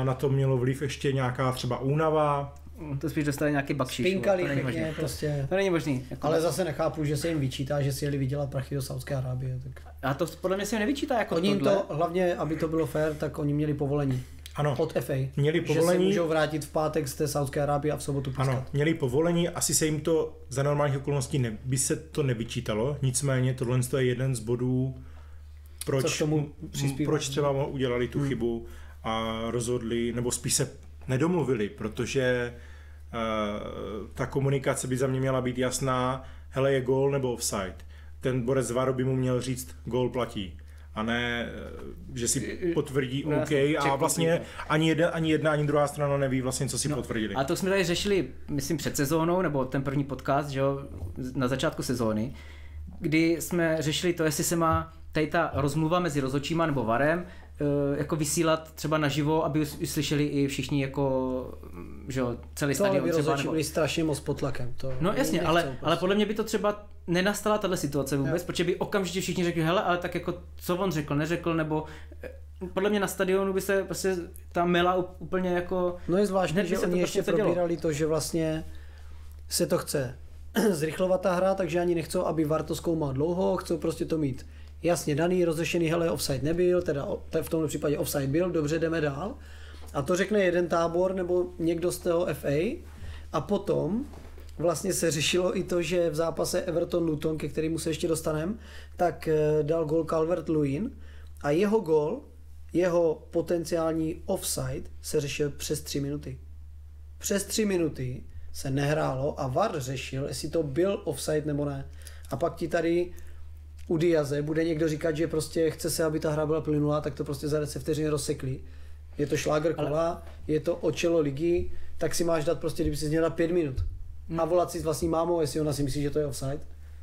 na to mělo vliv ještě nějaká třeba únava. To spíš dostali nějaký bakšiš. Spinkali pěkně, prostě. To není možný. Jako ale zase nechápu, že se jim vyčítá, že si jeli vydělat prachy do Saudské Arábie. Tak... A to podle mě se jim nevyčítá jako oni jim to, hlavně aby to bylo fair, tak oni měli povolení. Ano. od FA. Měli povolení, že se můžou vrátit v pátek z té Saudské Arábie a v sobotu pískat. Ano, měli povolení, asi se jim to za normálních okolností by se to nevyčítalo, nicméně tohle je jeden z bodů, proč třeba udělali tu chybu a rozhodli, nebo spíš se nedomluvili, protože ta komunikace by za mě měla být jasná, hele, je gól nebo offside. Ten borec VAR by mu měl říct, gól platí. A ne, že si potvrdí OK a vlastně ani jedna, ani druhá strana neví vlastně, co si potvrdili. A to jsme tady řešili, myslím, před sezónou, nebo ten první podcast, že jo, na začátku sezóny, kdy jsme řešili to, jestli se má tady ta rozmluva mezi rozhodčíma nebo VARem jako vysílat třeba naživo, aby slyšeli i všichni jako, že jo, celý stadion třeba. Rozhodčí byli strašně moc pod tlakem. To no jasně, ale podle mě by to třeba nenastala tato situace vůbec, protože by okamžitě všichni řekli, hele, ale tak jako co on řekl, neřekl, nebo podle mě na stadionu by se prostě ta mela úplně jako... No je zvláštní, že oni ještě probírali to, že vlastně se to chce zrychlovat ta hra, takže ani nechcou, aby VAR to zkoumal dlouho, chcou prostě to mít jasně daný, rozlišený, hele, offside nebyl, teda v tomto případě offside byl, dobře, jdeme dál. A to řekne jeden tábor nebo někdo z toho FA a potom vlastně se řešilo i to, že v zápase Everton-Luton, ke kterému se ještě dostaneme, tak dal gól Calvert-Lewin a jeho gól, jeho potenciální offside se řešil přes 3 minuty. Přes 3 minuty se nehrálo a VAR řešil, jestli to byl offside nebo ne. A pak ti tady u Diaze bude někdo říkat, že prostě chce se, aby ta hra byla plynulá, tak to prostě za 10 vteřin rozsekli. Je to šláger kola, je to o čelo ligy, tak si máš dát prostě, kdyby si měl na 5 minut. A volat si s vlastní mámou, jestli ona si myslí, že to je offside.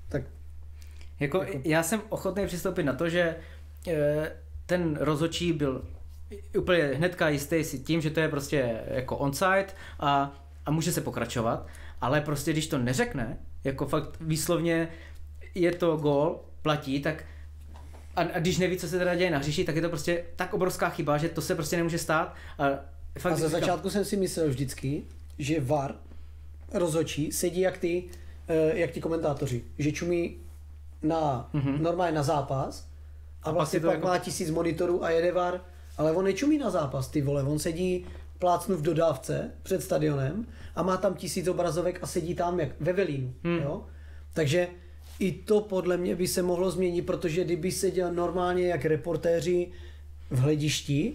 Tak jako já jsem ochotný přistoupit na to, že ten rozhodčí byl úplně hnedka jistý si tím, že to je prostě jako onside a může se pokračovat, ale prostě když to neřekne, jako fakt výslovně je to gól, platí, tak a když neví, co se teda děje na hřišti, tak je to prostě tak obrovská chyba, že to se prostě nemůže stát. A ze začátku jsem si myslel vždycky, že VAR rozhodčí sedí jak ti komentátoři, že čumí normálně na zápas a vlastně pak jako má 1000 monitorů a jede VAR, ale on nečumí na zápas, ty vole, on sedí plácnu v dodávce před stadionem a má tam 1000 obrazovek a sedí tam jak ve velínu, jo? Takže i to podle mě by se mohlo změnit, protože kdyby seděl normálně jak reportéři v hledišti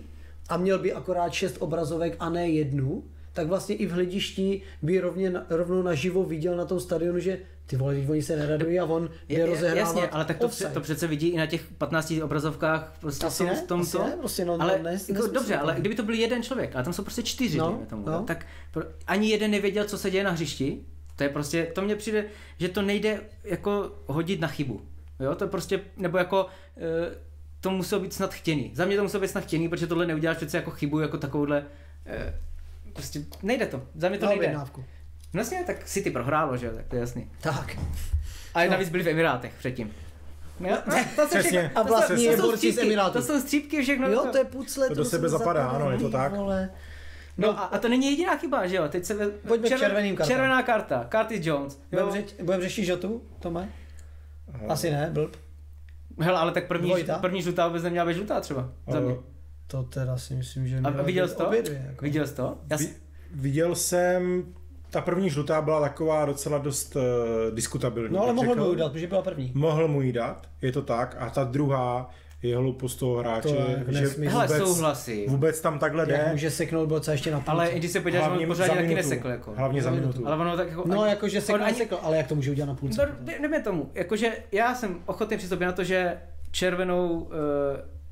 a měl by akorát 6 obrazovek a ne 1, tak vlastně i v hledišti by rovnou naživo viděl na tom stadionu, že ty vole, oni se neradují a on jde rozehrávat. Jasně, ale tak to přece vidí i na těch 15 obrazovkách prostě asi ne, tomto. Asi ne, prostě no, ale jako, dobře, ale kdyby to byl jeden člověk, ale tam jsou prostě 4, tak ani jeden nevěděl, co se děje na hřišti. To je prostě, to mně přijde, že to nejde jako hodit na chybu. Jo, to prostě, nebo jako to muselo být snad chtěný. Za mě to muselo být snad chtěný, protože tohle neuděláš přece jako chybu, jako takovouhle, prostě nejde to. Za mě to nejde. Objednávku. Vlastně, tak City prohrálo, že jo, tak to je jasný. Tak. A navíc byli v Emirátech předtím. A vlastně je borci z Emirátů. To jsou střípky všechno. Jo, to je pucle. To do sebe zapadá, ano, je to tak. Vole. No a to není jediná chyba, že jo? Teď se pojďme k červeným kartám. Červená karta, Curtis Jones. Budeme řešit žotu, Tome? Asi ne, blb. Hele, ale tak první žlutá vůbec neměla být žlutá třeba. Za mě. To teda si myslím, že a viděl jsi to? Jako. Viděl jsi to? Viděl jsem, ta první žlutá byla taková docela dost diskutabilní. No ale mohl mu ji dát, protože byla první. Mohl mu ji dát, je to tak. A ta druhá je hloupost toho hráče, že vůbec tam takhle jde. Může seknout boca ještě na půlce. Ale když se podíváš, on pořádně taky nesekl. Jako. Hlavně za minutu. Ale ono tak jako, no jakože sekl, ale jak to může udělat na půlce? Jdeme tomu, jakože já jsem ochotný přistoupit na to, že červenou,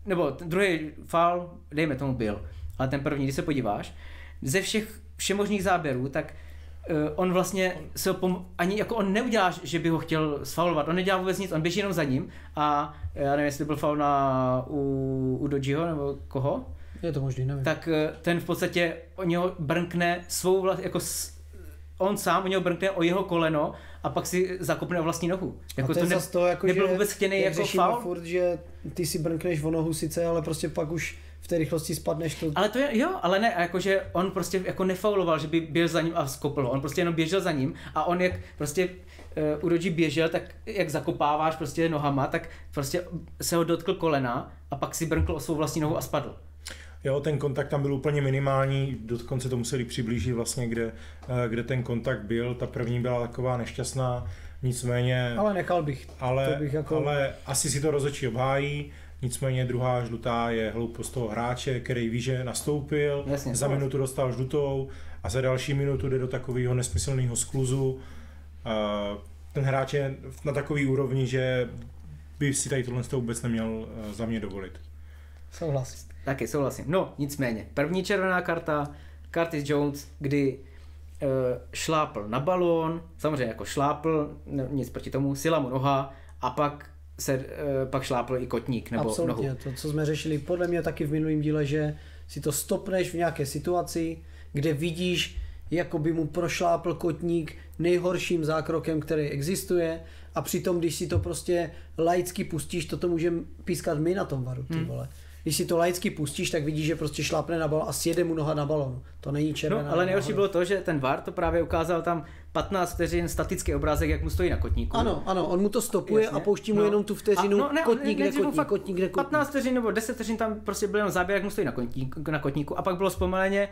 nebo druhý faul, dejme tomu byl, ale ten první, když se podíváš, ze všech všemožných záběrů, tak on vlastně se ani jako on neudělá, že by ho chtěl sfaulovat, on nedělá vůbec nic, on běží jenom za ním a já nevím, jestli to byl faul u Dodžiho nebo koho. Je to možný, nevím. Tak ten v podstatě o něho brnkne svou jako on sám o něho brnkne o jeho koleno a pak si zakopne o vlastní nohu. Jako a to jako nebyl že, vůbec chtěný jako faul. Furt, že ty si brnkneš o nohu sice, ale prostě pak už v té rychlosti spadneš to. Ale to je, jo, ale ne, jakože on prostě jako nefauloval, že by byl za ním a skopl. On prostě jenom běžel za ním a on jak prostě u Dodži běžel, tak jak zakopáváš prostě nohama, tak prostě se ho dotkl kolena a pak si brnkl o svou vlastní nohu a spadl. Jo, ten kontakt tam byl úplně minimální, dokonce to museli přiblížit vlastně, kde ten kontakt byl. Ta první byla taková nešťastná, nicméně... Ale nechal bych. Ale asi si to rozhodčí obhájí, nicméně druhá žlutá je hloupost toho hráče, který ví, že nastoupil, Jasně, za minutu dostal žlutou a za další minutu jde do takového nesmyslného skluzu. Ten hráč je na takový úrovni, že by si tady tohle vůbec neměl za mě dovolit. Souhlasím. Taky souhlasím. No, nicméně, první červená karta, Curtis Jones, kdy šlápl na balón, samozřejmě jako šlápl, nic proti tomu, sila mu noha a pak šlápl i kotník nebo Absolutně, nohu. to, co jsme řešili podle mě taky v minulém díle, že si to stopneš v nějaké situaci, kde vidíš, jako by mu prošlápl kotník nejhorším zákrokem, který existuje, a přitom, když si to prostě laicky pustíš, to můžeme pískat my na tom varu, ty vole. Když si to laicky pustíš, tak vidíš, že prostě šlápne na balón a sjede mu noha na balonu. To není červená. No, ale nejhorší bylo to, že ten VAR to právě ukázal tam 15 vteřin statický obrázek, jak mu stojí na kotníku. Ano, on mu to stopuje. Jasně. A pouští mu jenom tu vteřinu kotník, kde kotník. 15 vteřin nebo 10 vteřin tam prostě byl jenom záběr, jak mu stojí na kotníku, a pak bylo zpomaleně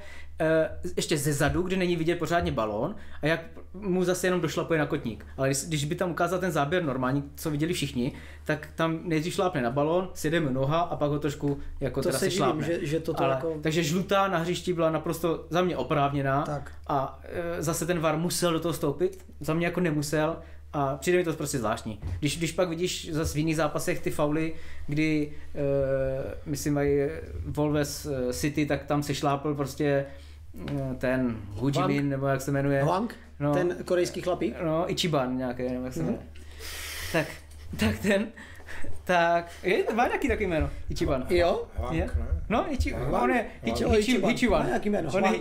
ještě ze zadu, kdy není vidět pořádně balón a jak mu zase jenom došlapuje na kotník. Ale když by tam ukázal ten záběr normální, co viděli všichni, tak tam nejdřív šlápne na balón, sjede mu noha a pak ho trošku jako to teda se šlápne. Že to jako... Takže žlutá na hřišti byla naprosto za mě oprávněná. Tak. A zase ten VAR musel do toho vstoupit, za mě jako nemusel, a přijde mi to prostě zvláštní. Když pak vidíš zase v jiných zápasech ty fauly, kdy myslím mají Wolves City, tak tam se šlápl prostě ten Hu Jimin, nebo jak se jmenuje. Hwang? No, ten korejský chlapík? No, Ichiban nějaký, nebo jak se jmenuje. Tak má nějaký takový jméno, Ichiban. Jo? Je? No, on je Ichiban. Nějaký jméno. On je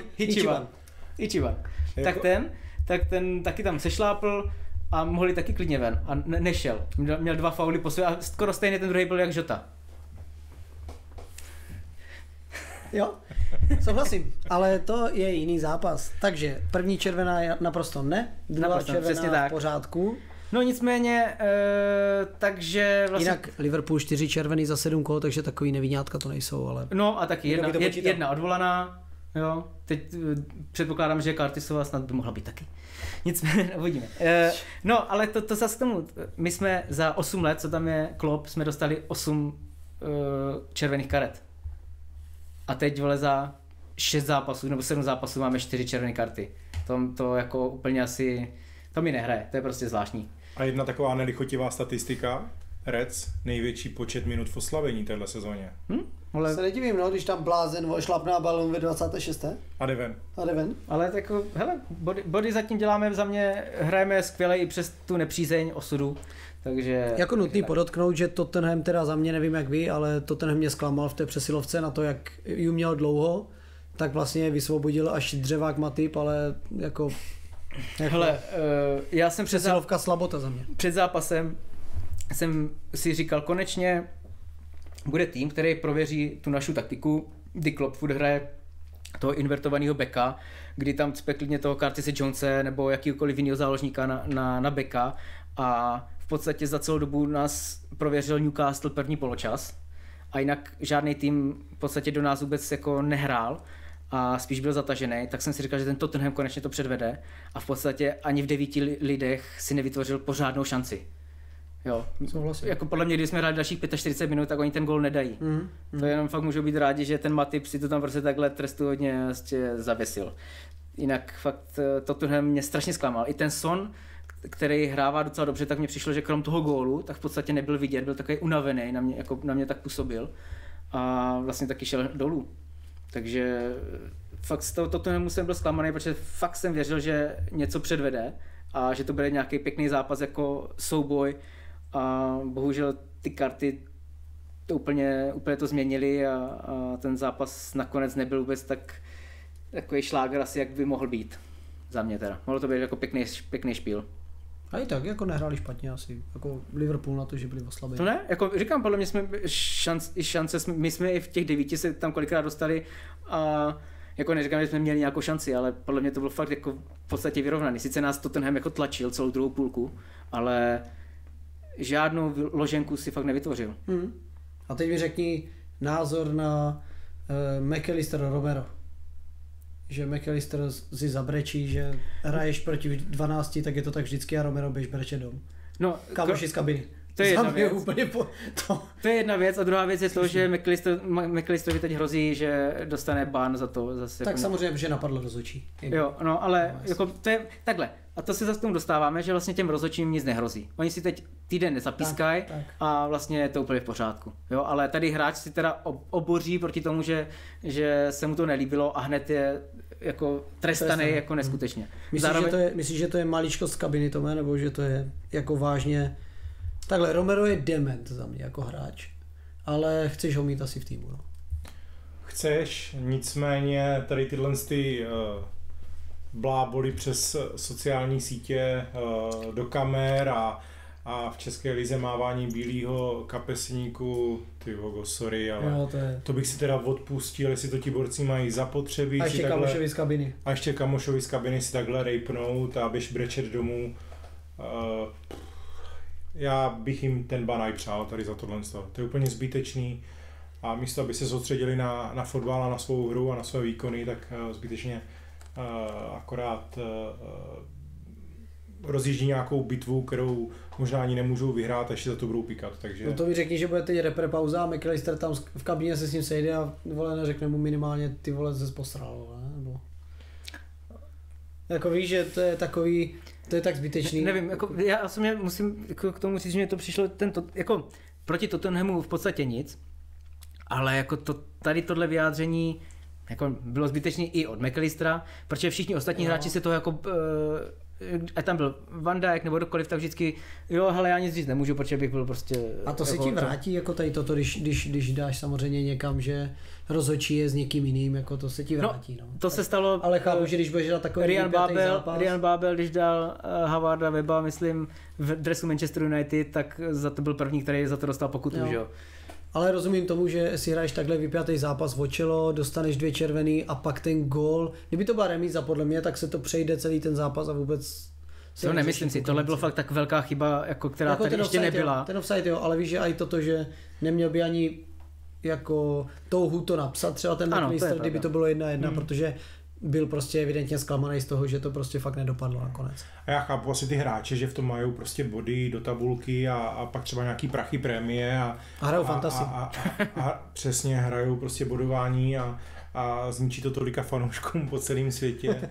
Ichiban. Tak ten taky tam sešlápl a mohli taky klidně ven a nešel. Měl 2 fauly po sobě a skoro stejně ten druhý byl jak Jota. Jo, souhlasím, ale to je jiný zápas. Takže první červená je naprosto ne, druhá červená v pořádku. No nicméně, takže vlastně... Jinak Liverpool 4 červený za 7 kol, takže takový neviňátka to nejsou, ale... No a taky jedna odvolaná, jo. Teď předpokládám, že Curtisová snad by mohla být taky. Nicméně, uvidíme. No, ale to zase k tomu, my jsme za 8 let, co tam je Klopp, jsme dostali 8 červených karet. A teď, vole, za 6 zápasů nebo 7 zápasů máme 4 červené karty. To jako úplně asi, to mi nehraje, to je prostě zvláštní. A jedna taková nelichotivá statistika, Reds, největší počet minut v oslavení téhle sezóně. Ale... Se nedivím, no, když tam blázen šlapná balón ve 26. A jde ven. Ale tak, hele, body zatím děláme za mě, hrajeme skvěle i přes tu nepřízeň osudu. Takže... Jako nutný podotknout, že Tottenham teda za mě, nevím jak vy, ale Tottenham mě zklamal v té přesilovce na to, jak ji měl dlouho, tak vlastně vysvobodil až dřevák Matip, ale jako... Hele, já jsem přesilovka slabota za mě. Před zápasem jsem si říkal, konečně bude tým, který prověří tu našu taktiku, kdy Klopp furt hraje toho invertovaného beka, kdy tam cpe klidně toho Curtise Jonese nebo jakýkoliv jiného záložníka na beka, a v podstatě za celou dobu nás prověřil Newcastle první poločas a jinak žádný tým v podstatě do nás vůbec jako nehrál a spíš byl zatažený, tak jsem si říkal, že ten Tottenham konečně to předvede a v podstatě ani v 9 lidech si nevytvořil pořádnou šanci. Jo, jako podle mě, když jsme hráli dalších 45 minut, tak oni ten gól nedají. To jenom fakt můžou být rádi, že ten Matip si to tam prostě takhle trestuhodně zavěsil. Jinak fakt Tottenham mě strašně zklamal. I ten Son, který hrává docela dobře, tak mně přišlo, že krom toho gólu, tak v podstatě nebyl vidět, byl takový unavený, na mě tak působil a vlastně taky šel dolů. Takže fakt z toho Tottenhamu jsem byl zklamaný, protože fakt jsem věřil, že něco předvede a že to bude nějaký pěkný zápas jako souboj, a bohužel ty karty to úplně to změnili a ten zápas nakonec nebyl vůbec takový šláger asi, jak by mohl být. Za mě teda. Mohlo to být jako pěkný špíl. A i tak, jako nehráli špatně asi, jako Liverpool na to, že byli oslabení. To ne, jako říkám, podle mě jsme šance, my jsme i v těch 9 se tam kolikrát dostali a jako neříkám, že jsme měli nějakou šanci, ale podle mě to bylo fakt jako v podstatě vyrovnaný. Sice nás Tottenham jako tlačil celou druhou půlku, ale žádnou loženku si fakt nevytvořil. A teď mi řekni názor na McAllister Romero. Že McAllister si zabrečí, že hraješ proti 12, tak je to tak vždycky a Romero běž breče dom. No, Kámoši z kabiny. To je jedna věc. Úplně to je jedna věc a druhá věc je to, že McAllisterovi teď hrozí, že dostane ban za to. Zase tak samozřejmě, že napadlo rozhodčí. Jo, no ale jako to je takhle. A to se zase k tomu dostáváme, že vlastně těm rozhodčím nic nehrozí. Oni si teď týden nezapískají a vlastně je to úplně v pořádku. Jo, ale tady hráč si teda oboří proti tomu, že se mu to nelíbilo a hned je jako trestaný jako neskutečně. Myslíš, že to je maličkost z kabiny, Tome, nebo že to je jako vážně... Takhle, Romero je dement za mě jako hráč, ale chceš ho mít asi v týmu, no. Chceš, nicméně tady tyhle bláboli přes sociální sítě do kamer a v České lize mávání bílého kapesníku, ty vogo, sorry, ale jo, to bych si teda odpustil, jestli to ti borci mají zapotřebí. A ještě kamošovi z kabiny. A ještě kamošovi z kabiny si takhle rejpnout a běž brečet domů. Já bych jim ten ban přál tady za tohle. To je úplně zbytečný a místo, aby se soustředili na fotbal a na svou hru a na své výkony, tak zbytečně akorát rozjíždí nějakou bitvu, kterou možná ani nemůžou vyhrát a ještě za to budou píkat. Takže... No to mi řekni, že bude teď repre pauza a McAllister tam v kabině se s ním sejde a vole neřekne mu minimálně ty vole se posral, nebo... Jako víš, že to je takový, to je tak zbytečný. Nevím, jako já osobně musím jako k tomu říct, že mě to přišlo jako proti Tottenhamu v podstatě nic, ale jako tady tohle vyjádření jako bylo zbytečný i od McAllistera, protože všichni ostatní hráči se toho jako a tam byl Van Dijk nebo kdokoliv, tak vždycky jo, hele, já nic říct nemůžu, protože bych byl prostě... A to se ti vrátí jako tady toto, když dáš samozřejmě někam, že rozhodčí je s někým jiným, jako to se ti vrátí. No. To se stalo... Ale chápu, že když budeš dát takový Ryan Babel, když dal Havarda Weba, myslím, v dresu Manchester United, tak za to byl první, který za to dostal pokutu, že jo. Ale rozumím tomu, že si hraješ takhle vypjatý zápas o čelo, dostaneš 2 červený a pak ten gól. Kdyby to byla remíza podle mě, tak se to přejde celý ten zápas a vůbec... To nemyslím si, tohle bylo fakt tak velká chyba, jako která jako tady ještě nebyla. Jo, ten offside jo, ale víš, že i toto, že neměl by ani jako touhu to napsat, třeba ten McAllister, kdyby to bylo 1-1, protože byl prostě evidentně zklamaný z toho, že to prostě fakt nedopadlo nakonec. A já chápu asi ty hráče, že v tom mají prostě body do tabulky a pak třeba nějaký prachy prémie a hrajou fantasy. A přesně hrajou prostě bodování a zničí to tolika fanouškům po celém světě.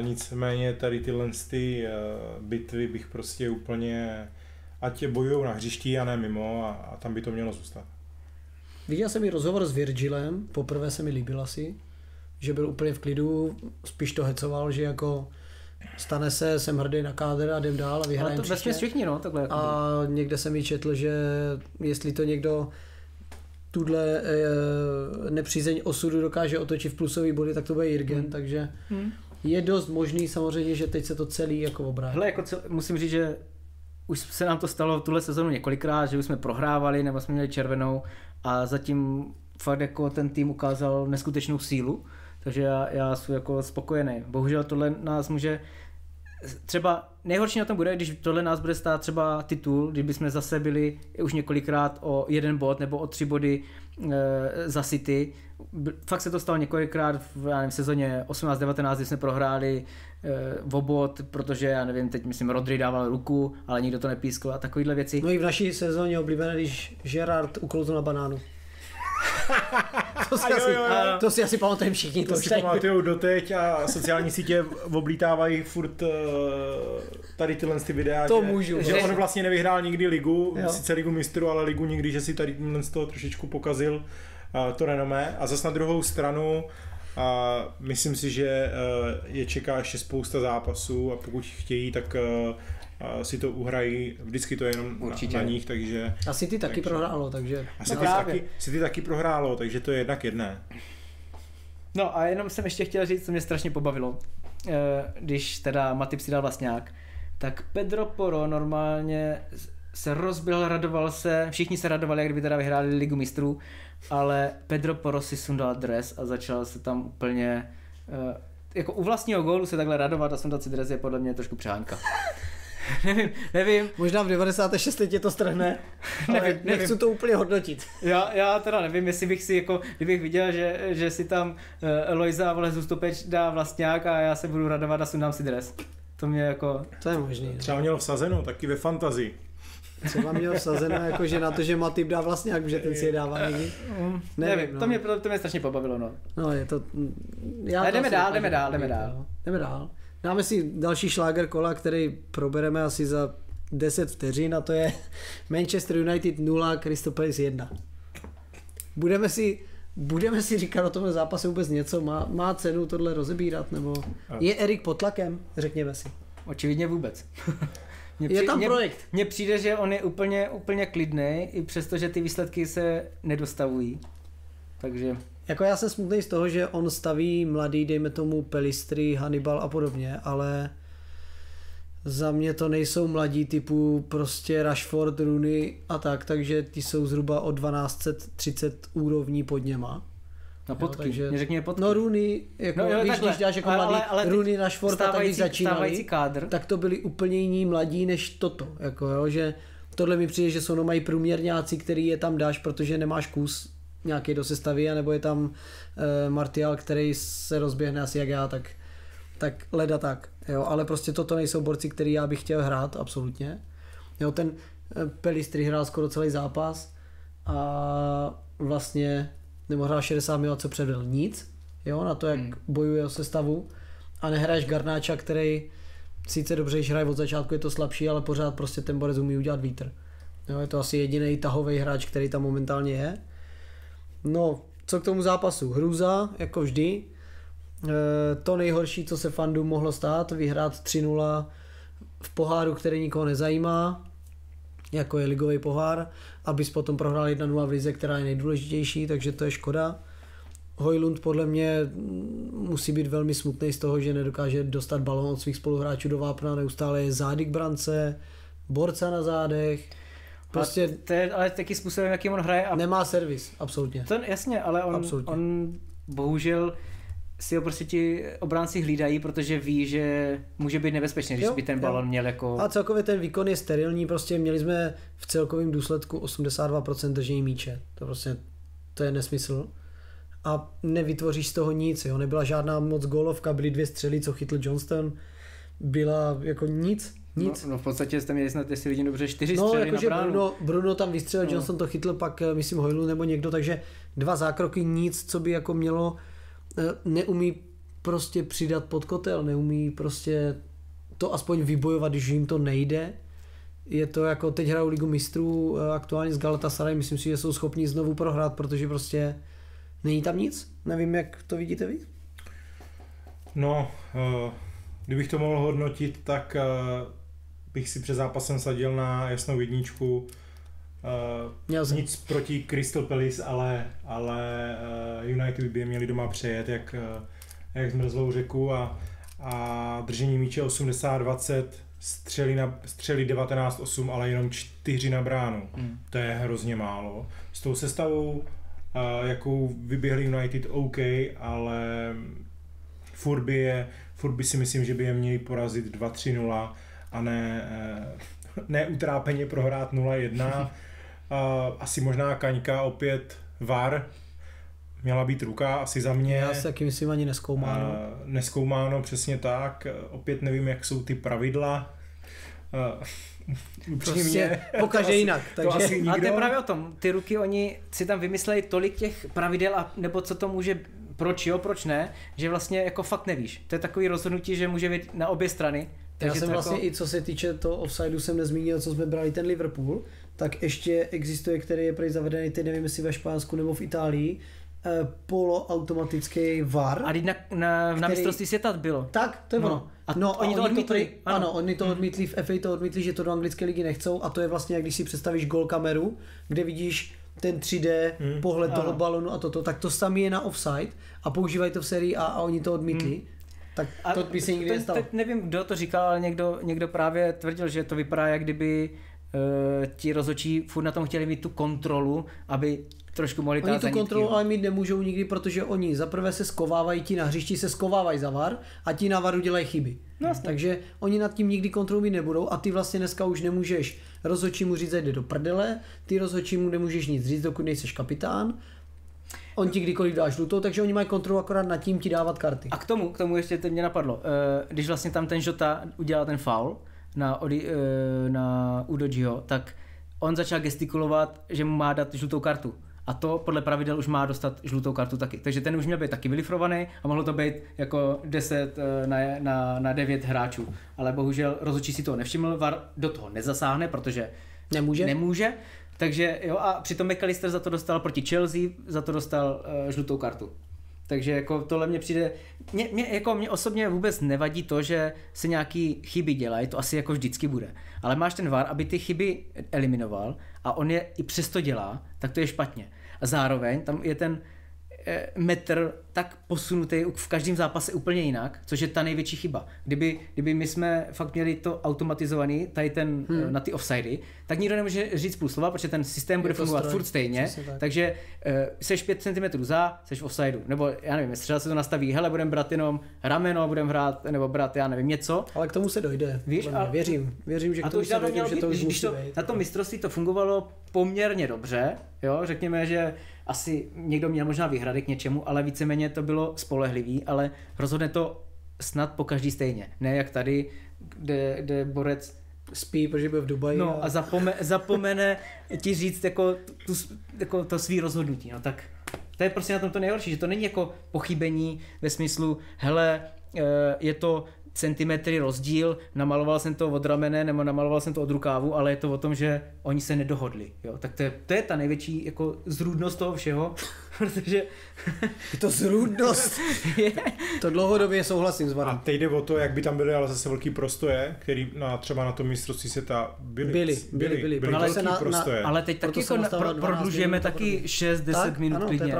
Nicméně tady tyhle bitvy bych prostě úplně, ať bojujou na hřišti a ne mimo a tam by to mělo zůstat. Viděl jsem i rozhovor s Virgilem, poprvé se mi líbil asi, že byl úplně v klidu, spíš to hecoval, že jako stane se, jsem hrdý na kádr a jdem dál a vyhrajeme příště. Ale to všichni, no, takhle. Jako a někde jsem mi četl, že jestli to někdo tuhle nepřízeň osudu dokáže otočit v plusový body, tak to bude Jürgen, takže je dost možný samozřejmě, že teď se to celý jako obrátí. Hele, jako musím říct, že už se nám to stalo tuhle sezonu několikrát, že už jsme prohrávali nebo jsme měli červenou a zatím fakt jako ten tým ukázal neskutečnou sílu, takže já jsem jako spokojený. Bohužel tohle nás může, třeba nejhorší na tom bude, když tohle nás bude stát třeba titul, kdybychom zase byli už několikrát o 1 bod nebo o 3 body za City. Fakt se to stalo několikrát v sezóně 18-19, kdy jsme prohráli o bod, protože já nevím, teď myslím Rodri dával ruku, ale nikdo to nepískl a takovýhle věci. No i v naší sezóně oblíbené, když Gerard uklouzl na banánu. To si asi pamatujeme všichni. To si pamatujou doteď a sociální sítě oblítávají furt tady tyhle videa, že on vlastně nevyhrál nikdy ligu, sice ligu mistrů, ale ligu nikdy, že si tady z toho trošičku pokazil to renomé. A zase na druhou stranu myslím si, že je čeká ještě spousta zápasů a pokud chtějí, tak si to uhrají, vždycky to je jenom na nich, takže... A City taky prohrálo, takže... City taky prohrálo, takže to je 1-1. No a jenom jsem ještě chtěl říct, co mě strašně pobavilo, když teda Matip si dal vlastňák, tak Pedro Porro normálně se rozbil, radoval se, všichni se radovali, jak kdyby teda vyhráli ligu mistrů, ale Pedro Porro si sundal dres a začal se tam úplně... jako u vlastního gólu se takhle radovat a sundat si dres je podle mě trošku přáňka. nevím. Možná v 96. tě to strhne, ale nechci to úplně hodnotit. Já teda nevím, jestli bych si jako, kdybych viděl, že si tam Lojza vole Zustupeč dá vlastňák a já se budu radovat a sundám si dres. To mě jako... To je možný. Třeba měl vsazeno, taky ve fantazii. Třeba měl vsazeno jakože na to, že Matip dá vlastňák, že ten si je dává někdy. Nevím, no. to mě strašně pobavilo, no. No je to... Jdeme dál. Dáme si další šláger kola, který probereme asi za 10 vteřin a to je Manchester United 0, Crystal Palace 1. Budeme si říkat o tomhle zápase vůbec něco? Má cenu tohle rozebírat? Nebo je Erik pod tlakem? Řekněme si. Očividně vůbec. Je tam projekt. Mně přijde, že on je úplně klidný, i přesto, že ty výsledky se nedostavují. Takže... Jako já jsem smutný z toho, že on staví mladý, dejme tomu Pelistri, Hannibal a podobně, ale za mě to nejsou mladí typu prostě Rashford, Rooney a tak, takže ty jsou zhruba o 1230 úrovní pod něma. No potky, takže... neřekněme potky. No Rooney, jako víš, když dáš jako mladý, ale Rooney, Rashford a tak když začínali, tak to byli úplně jiní mladí než toto, jako jo, že tohle mi přijde, že jsou mají průměrňáci, který je tam dáš, protože nemáš kus nějaký do sestavy, anebo je tam Martial, který se rozběhne asi jak já, tak leda tak, jo, ale prostě toto nejsou borci, který já bych chtěl hrát, absolutně. Jo, ten Pelistri hrál skoro celý zápas a vlastně nebo hrál 60 minut, co předvedl nic, jo, na to, jak bojuje o sestavu a nehraješ Garnáča, který sice dobře, když hraje od začátku, je to slabší, ale pořád prostě ten borec umí udělat vítr. Jo, je to asi jediný tahový hráč, který tam momentálně je. No, co k tomu zápasu? Hrůza, jako vždy. To nejhorší, co se fandům mohlo stát, vyhrát 3-0 v poháru, který nikoho nezajímá, jako je ligový pohár, abys potom prohrál 1-0 v lize, která je nejdůležitější, takže to je škoda. Højlund podle mě musí být velmi smutný z toho, že nedokáže dostat balón od svých spoluhráčů do vápna, neustále je zády k brance, borca na zádech. Prostě to je ale taky způsobem, jakým on hraje. A nemá servis, absolutně. To jasně, ale on bohužel si ho prostě ti obránci hlídají, protože ví, že může být nebezpečný, když by ten balon měl jako... A celkově ten výkon je sterilní, prostě měli jsme v celkovém důsledku 82% držení míče. To je nesmysl. A nevytvoříš z toho nic, jo. Nebyla žádná moc gólovka, byly 2 střely, co chytl Johnston. Byla jako nic. No v podstatě jste měli snad, jestli vidím dobře, 4 střely jakože na bránu. Bruno tam vystřelil, Johnston to chytl, pak myslím Højlund nebo někdo, takže 2 zákroky, nic, co by jako mělo, neumí prostě přidat pod kotel, neumí prostě to aspoň vybojovat, když jim to nejde. Je to jako teď hrajou Ligu mistrů aktuálně s Galatasaray, myslím si, že jsou schopni znovu prohrát, protože prostě není tam nic. Nevím, jak to vidíte vy? No, kdybych to mohl hodnotit, tak bych si před zápasem sadil na jasnou jedničku. Nic proti Crystal Palace, ale United by měli doma přejet, jak zmrzlou řeku a držení míče 80-20, střely 19-8, ale jenom 4 na bránu. To je hrozně málo. S tou sestavou, jakou vyběhli United, OK, ale furt by si myslím, že by je měli porazit 2-3-0 a ne utrápeně prohrát 0-1. Asi možná Kaňka, opět VAR, měla být ruka, asi za mě. Já si taky myslím, ani neskoumáno. Neskoumáno, přesně tak. Opět nevím, jak jsou ty pravidla. Prostě pokaže jinak. Takže... Ale to je právě o tom. Ty ruky, oni si tam vymysleli tolik těch pravidel, nebo co to může, proč jo, proč ne, že vlastně jako fakt nevíš. To je takový rozhodnutí, že může být na obě strany. Já jsem vlastně i co se týče toho offsideu jsem nezmínil, co jsme brali ten Liverpool, tak ještě existuje, který je prej zavedený, teď nevím, jestli ve Španělsku nebo v Itálii, poloautomatický VAR. A na mistrovství světa bylo. Tak, to je ono. No, oni to odmítli. Ano, oni to odmítli, v FA to odmítli, že to do anglické ligy nechcou a to je vlastně, jak když si představíš gól kameru, kde vidíš ten 3D pohled toho balonu a toto, tak to samé je na offside a používají to v sérii a oni to odmítli. Tak to by se nikdy nestalo. Tak nevím, kdo to říkal, ale někdo právě tvrdil, že to vypadá, jak kdyby ti rozhodčí furt na tom chtěli mít tu kontrolu, aby trošku mohli Oni tát za tu nitky, kontrolu jo. ale mít nemůžou nikdy, protože oni zaprvé se skovávají, ti na hřišti se skovávají za VAR a ti na VARu dělají chyby. No, takže oni nad tím nikdy kontrolu mít nebudou a ty vlastně dneska už nemůžeš rozhodčímu říct, jde do prdele, ty rozhodčímu nemůžeš nic říct, dokud nejseš kapitán. On ti kdykoliv dá žlutou, takže oni mají kontrolu akorát nad tím ti dávat karty. A k tomu ještě teď mě napadlo, když vlastně tam ten Jota udělal ten foul na Udojiho, tak on začal gestikulovat, že mu má dát žlutou kartu. A to podle pravidel už má dostat žlutou kartu taky. Takže ten už měl být taky vylifrovaný a mohlo to být jako 10 na 9 hráčů. Ale bohužel rozhodčí si toho nevšiml, VAR do toho nezasáhne, protože nemůže. Takže jo, a přitom McAllister za to dostal proti Chelsea, za to dostal žlutou kartu. Takže jako tohle mně přijde, mě osobně vůbec nevadí to, že se nějaký chyby dělají, to asi jako vždycky bude. Ale máš ten VAR, aby ty chyby eliminoval a on je i přesto dělá, tak to je špatně. A zároveň tam je ten metr tak posunutý v každém zápase úplně jinak, což je ta největší chyba. Kdyby my jsme fakt měli to automatizovaný, tady ten na ty offsidy, tak nikdo nemůže říct půl slova, protože ten systém bude fungovat furt stejně, takže seš 5 cm seš v offsideu, nebo já nevím, třeba se to nastaví, hele, budeme brát jenom rameno, budeme hrát, nebo brát, já nevím, něco. Ale k tomu se dojde. Víš, věřím, že k tomu se dojde, že to už musí být. Na tom mistrovství to fungovalo poměrně dobře, jo, řekněme, že asi někdo měl možná výhrady k něčemu, ale víceméně to bylo spolehlivý, ale rozhodne to snad po každý stejně. Ne jak tady, kde borec spí, protože byl v Dubaji. No a zapomene ti říct jako to svý rozhodnutí. No tak to je prostě na tom to nejhorší, že to není jako pochybení ve smyslu, hele, je to centimetry rozdíl, namaloval jsem to od ramene nebo namaloval jsem to od rukávu, ale je to o tom, že oni se nedohodli. Jo? Tak to je ta největší jako zrůdnost toho všeho, protože... Je to zrůdnost. To dlouhodobě souhlasím s VARem. A teď jde o to, jak by tam byly ale zase velký prostoje, který třeba na tom mistrovství světa byly velký prostoje. Ale teď taky jako prodlužujeme taky 6-10 minut klidně.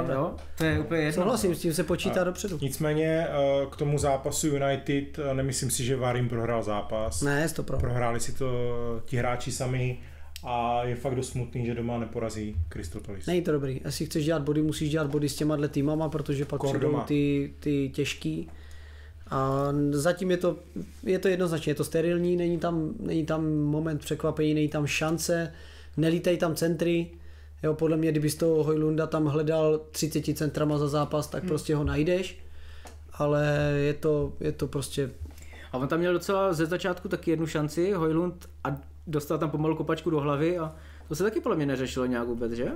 To je úplně jedno. Souhlasím, s tím se počítá dopředu. Nicméně k tomu zápasu United nemyslím si, že VAR jim prohrál zápas. Ne, to prohráli si to ti hráči sami a je fakt dost smutný, že doma neporazí Crystal Palace. Není to dobrý. Jestli chceš dělat body, musíš dělat body s těma týmama, protože pak přijdou ty těžký. A zatím je to jednoznačně, je to sterilní, není tam moment překvapení, není tam šance, nelítají tam centry. Jo, podle mě, kdyby z toho Hojlunda tam hledal 30 centrama za zápas, tak prostě ho najdeš. Ale je to prostě... A on tam měl docela ze začátku taky jednu šanci, Hojlund, a dostal tam pomalu kopačku do hlavy a to se taky podle mě neřešilo nějak vůbec, že?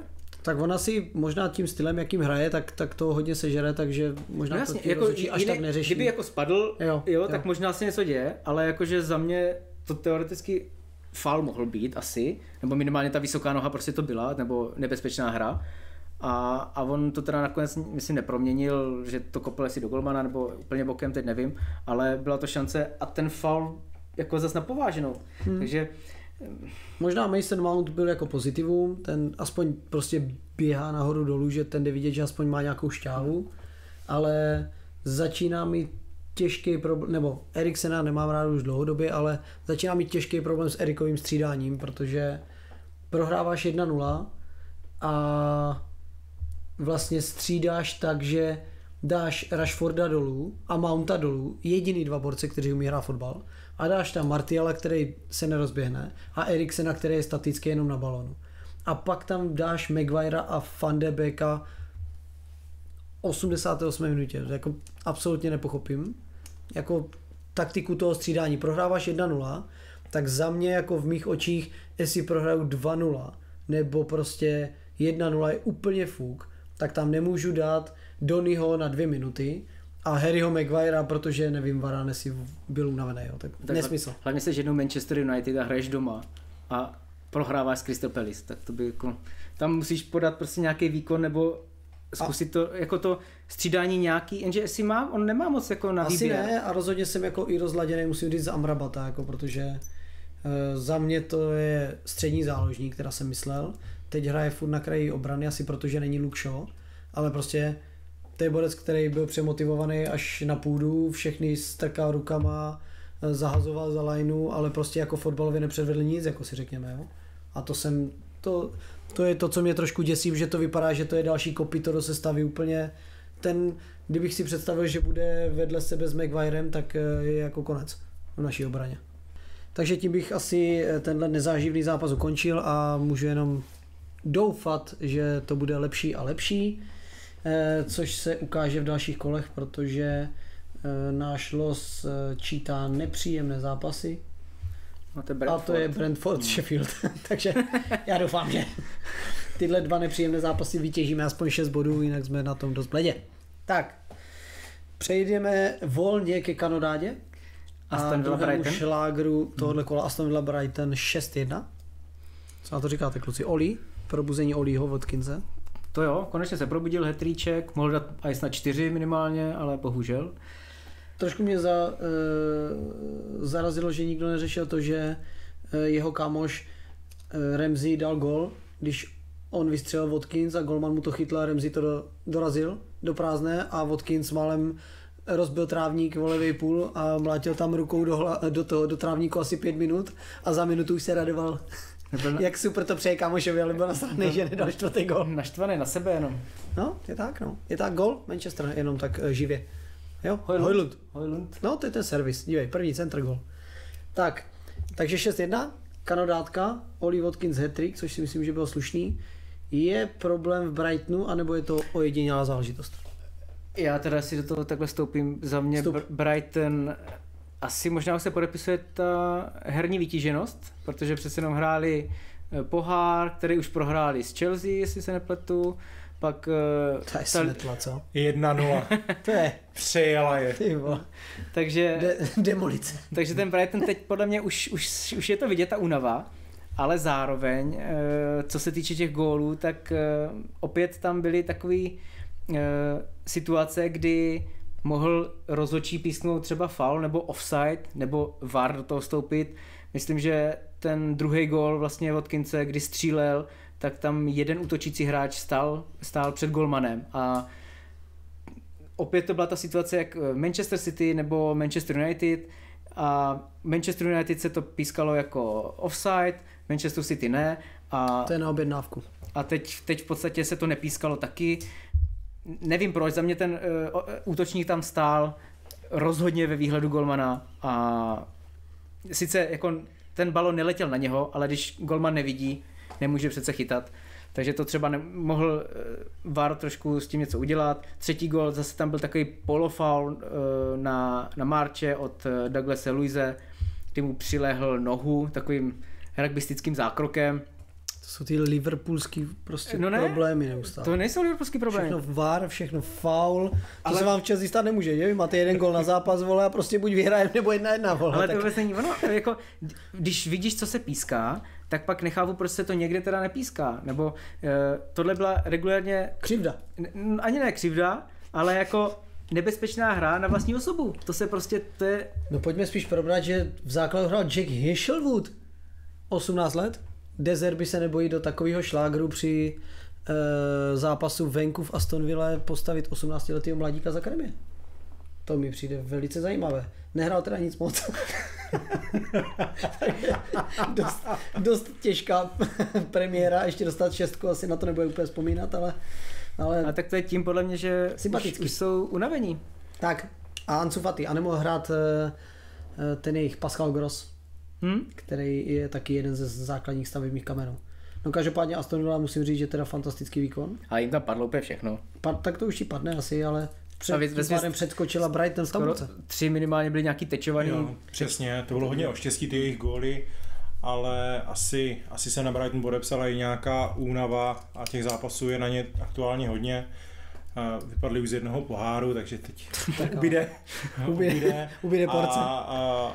Tak on asi možná tím stylem, jakým hraje, tak to hodně sežere, takže možná jasně, to jako až tak neřeší. Kdyby jako spadl, jo, tak možná se něco děje, ale jakože za mě to teoreticky faul mohl být asi, nebo minimálně ta vysoká noha prostě to byla, nebo nebezpečná hra. A on to teda nakonec, myslím, neproměnil, že to kopl asi do golmana, nebo úplně bokem, teď nevím, ale byla to šance a ten faul jako zas napováženou. Takže... Možná Mason Mount byl jako pozitivum, ten aspoň prostě běhá nahoru dolů, že ten jde vidět, že aspoň má nějakou šťávu, ale začíná mít těžký problém, nebo Eriksena nemám rád už dlouhodobě, ale začíná mít těžký problém s Erikovým střídáním, protože prohráváš 1-0 a vlastně střídáš tak, že dáš Rashforda dolů a Mounta dolů, jediný dva borce, kteří umí hrát fotbal, a dáš tam Martiala, který se nerozběhne, a Eriksena, který je statický jenom na balonu. A pak tam dáš Maguirea a Van de Beeka 88 minutě. Jako absolutně nepochopím. Jako taktiku toho střídání. Prohráváš 1-0, tak za mě jako v mých očích, jestli prohraju 2-0, nebo prostě 1-0 je úplně fuk, tak tam nemůžu dát Donnyho na 2 minuty a Harryho Maguirea, protože nevím, Varane si byl unavený, jo, tak nesmysl. Hlavně jsi jednou Manchester United a hraješ doma a prohráváš s Crystal Palace, tak to by jako, tam musíš podat prostě nějaký výkon nebo zkusit to, jako to střídání nějaký, jenže jestli má, on nemá moc jako na výběr. Asi ne a rozhodně jsem jako i rozladěný, musím říct za Amrabata, jako protože za mě to je střední záložník, která jsem myslel. Teď hraje furt na kraji obrany, asi protože není Luke Shaw, ale prostě to je borec, který byl přemotivovaný až na půdu, všechny strkal rukama, zahazoval za lineu, ale prostě jako fotbalově nepředvedl nic, jako si řekněme. Jo? A To je to, co mě trošku děsí, že to vypadá, že to je další kopyto do sestavy úplně. Kdybych si představil, že bude vedle sebe s Maguirem, tak je jako konec v naší obraně. Takže tím bych asi tenhle nezáživný zápas ukončil a můžu jenom doufat, že to bude lepší a lepší, což se ukáže v dalších kolech, protože náš los čítá nepříjemné zápasy. A to je Brentford, Sheffield. Takže já doufám, že tyhle 2 nepříjemné zápasy vytěžíme aspoň 6 bodů, jinak jsme na tom dost bledě. Tak, přejdeme volně ke kanonádě. Aston Villa Brighton. Šlágru tohohle kola Aston Villa Brighton 6-1. Co na to říkáte, kluci? Oli? Probuzení Oliho Watkinse? To jo, konečně se probudil hetríček, mohl dát i snad 4 minimálně, ale bohužel. Trošku mě zarazilo, že nikdo neřešil to, že jeho kámoš Ramsey dal gol, když on vystřelil Watkins a golman mu to chytl a Ramsey to dorazil do prázdné a Watkins málem rozbil trávník o levý půl a mlátil tam rukou do trávníku asi 5 minut a za minutu už se radoval. Jak super to přeje kámošovi, ale byl nasranej, že nedal 4. gol. Naštvaný na sebe jenom. No, je tak, no. Je tak gol Manchester, jenom tak živě. Jo, Højlund. No, to je ten servis, dívej, první centr gol. Tak, takže 6-1, kanodátka, Oli Watkins hat-trick, což si myslím, že bylo slušný. Je problém v Brightonu, anebo je to ojedinělá záležitost? Já teda si do toho takhle stoupím. Za mě Brighton asi možná se podepisuje ta herní vytíženost, protože přece jenom hráli pohár, který už prohráli s Chelsea, jestli se nepletu. Pak to je smetla, co? 1-0. To je. Přejela je. Takže demolice. Takže ten Brighton teď podle mě už je to vidět, ta únava, ale zároveň, co se týče těch gólů, tak opět tam byly takové situace, kdy mohl rozhodčí písknout třeba foul nebo offside, nebo VAR do toho vstoupit. Myslím, že ten druhý gól vlastně Watkinse, kdy střílel, tak tam jeden útočící hráč stál před golmanem a opět to byla ta situace jak Manchester City nebo Manchester United a Manchester United se to pískalo jako offside, Manchester City ne. A to je na objednávku. A teď v podstatě se to nepískalo taky. Nevím proč, za mě ten útočník tam stál rozhodně ve výhledu golmana a sice jako ten balon neletěl na něho, ale když golman nevidí, nemůže přece chytat. Takže to třeba mohl VAR trošku s tím něco udělat. Třetí gól, zase tam byl takový polofaul na Marche od Douglase Luise, kdy mu přilehl nohu takovým rugbystickým zákrokem. To jsou ty liverpoolský prostě problémy neustále. To nejsou liverpoolský problémy. Všechno VAR, všechno faul. To se vám v Chelsea stát nemůže, že? Vy máte jeden gól na zápas, vole, a prostě buď vyhrajeme, nebo 1-1, vole. Ale to vůbec není ono, jako, když vidíš, co se píská, tak pak nechápu, proč se to někde teda nepíská. Nebo tohle byla regulérně... Křivda. Ani ne křivda, ale jako nebezpečná hra na vlastní osobu. To se prostě, to je... No pojďme spíš probrat, že v základu hrál Jack Hishelwood. 18 let. De Zerbi se nebojí do takového šlágru při zápasu venku v Aston Ville postavit 18letého mladíka z akademie. To mi přijde velice zajímavé. Nehrál teda nic moc. dost těžká premiéra, ještě dostat 6, asi na to nebude úplně vzpomínat, ale... A tak to je tím podle mě, že už jsou unavení. Tak a Ansu Fati, a nemohl hrát ten jejich Pascal Gross, který je taky jeden ze základních stavebních kamenů. No každopádně Aston Villa musím říct, že teda fantastický výkon. A jim tam padlo úplně všechno. Tak to už jí padne asi, ale předskočila Brighton v tabulce. 3 minimálně byly nějaký tečovaný. Jo, přesně, to bylo hodně o štěstí ty jejich góly, ale asi se na Brighton podepsala i nějaká únava a těch zápasů je na ně aktuálně hodně. Vypadli už z jednoho poháru, takže teď ubyde porce. A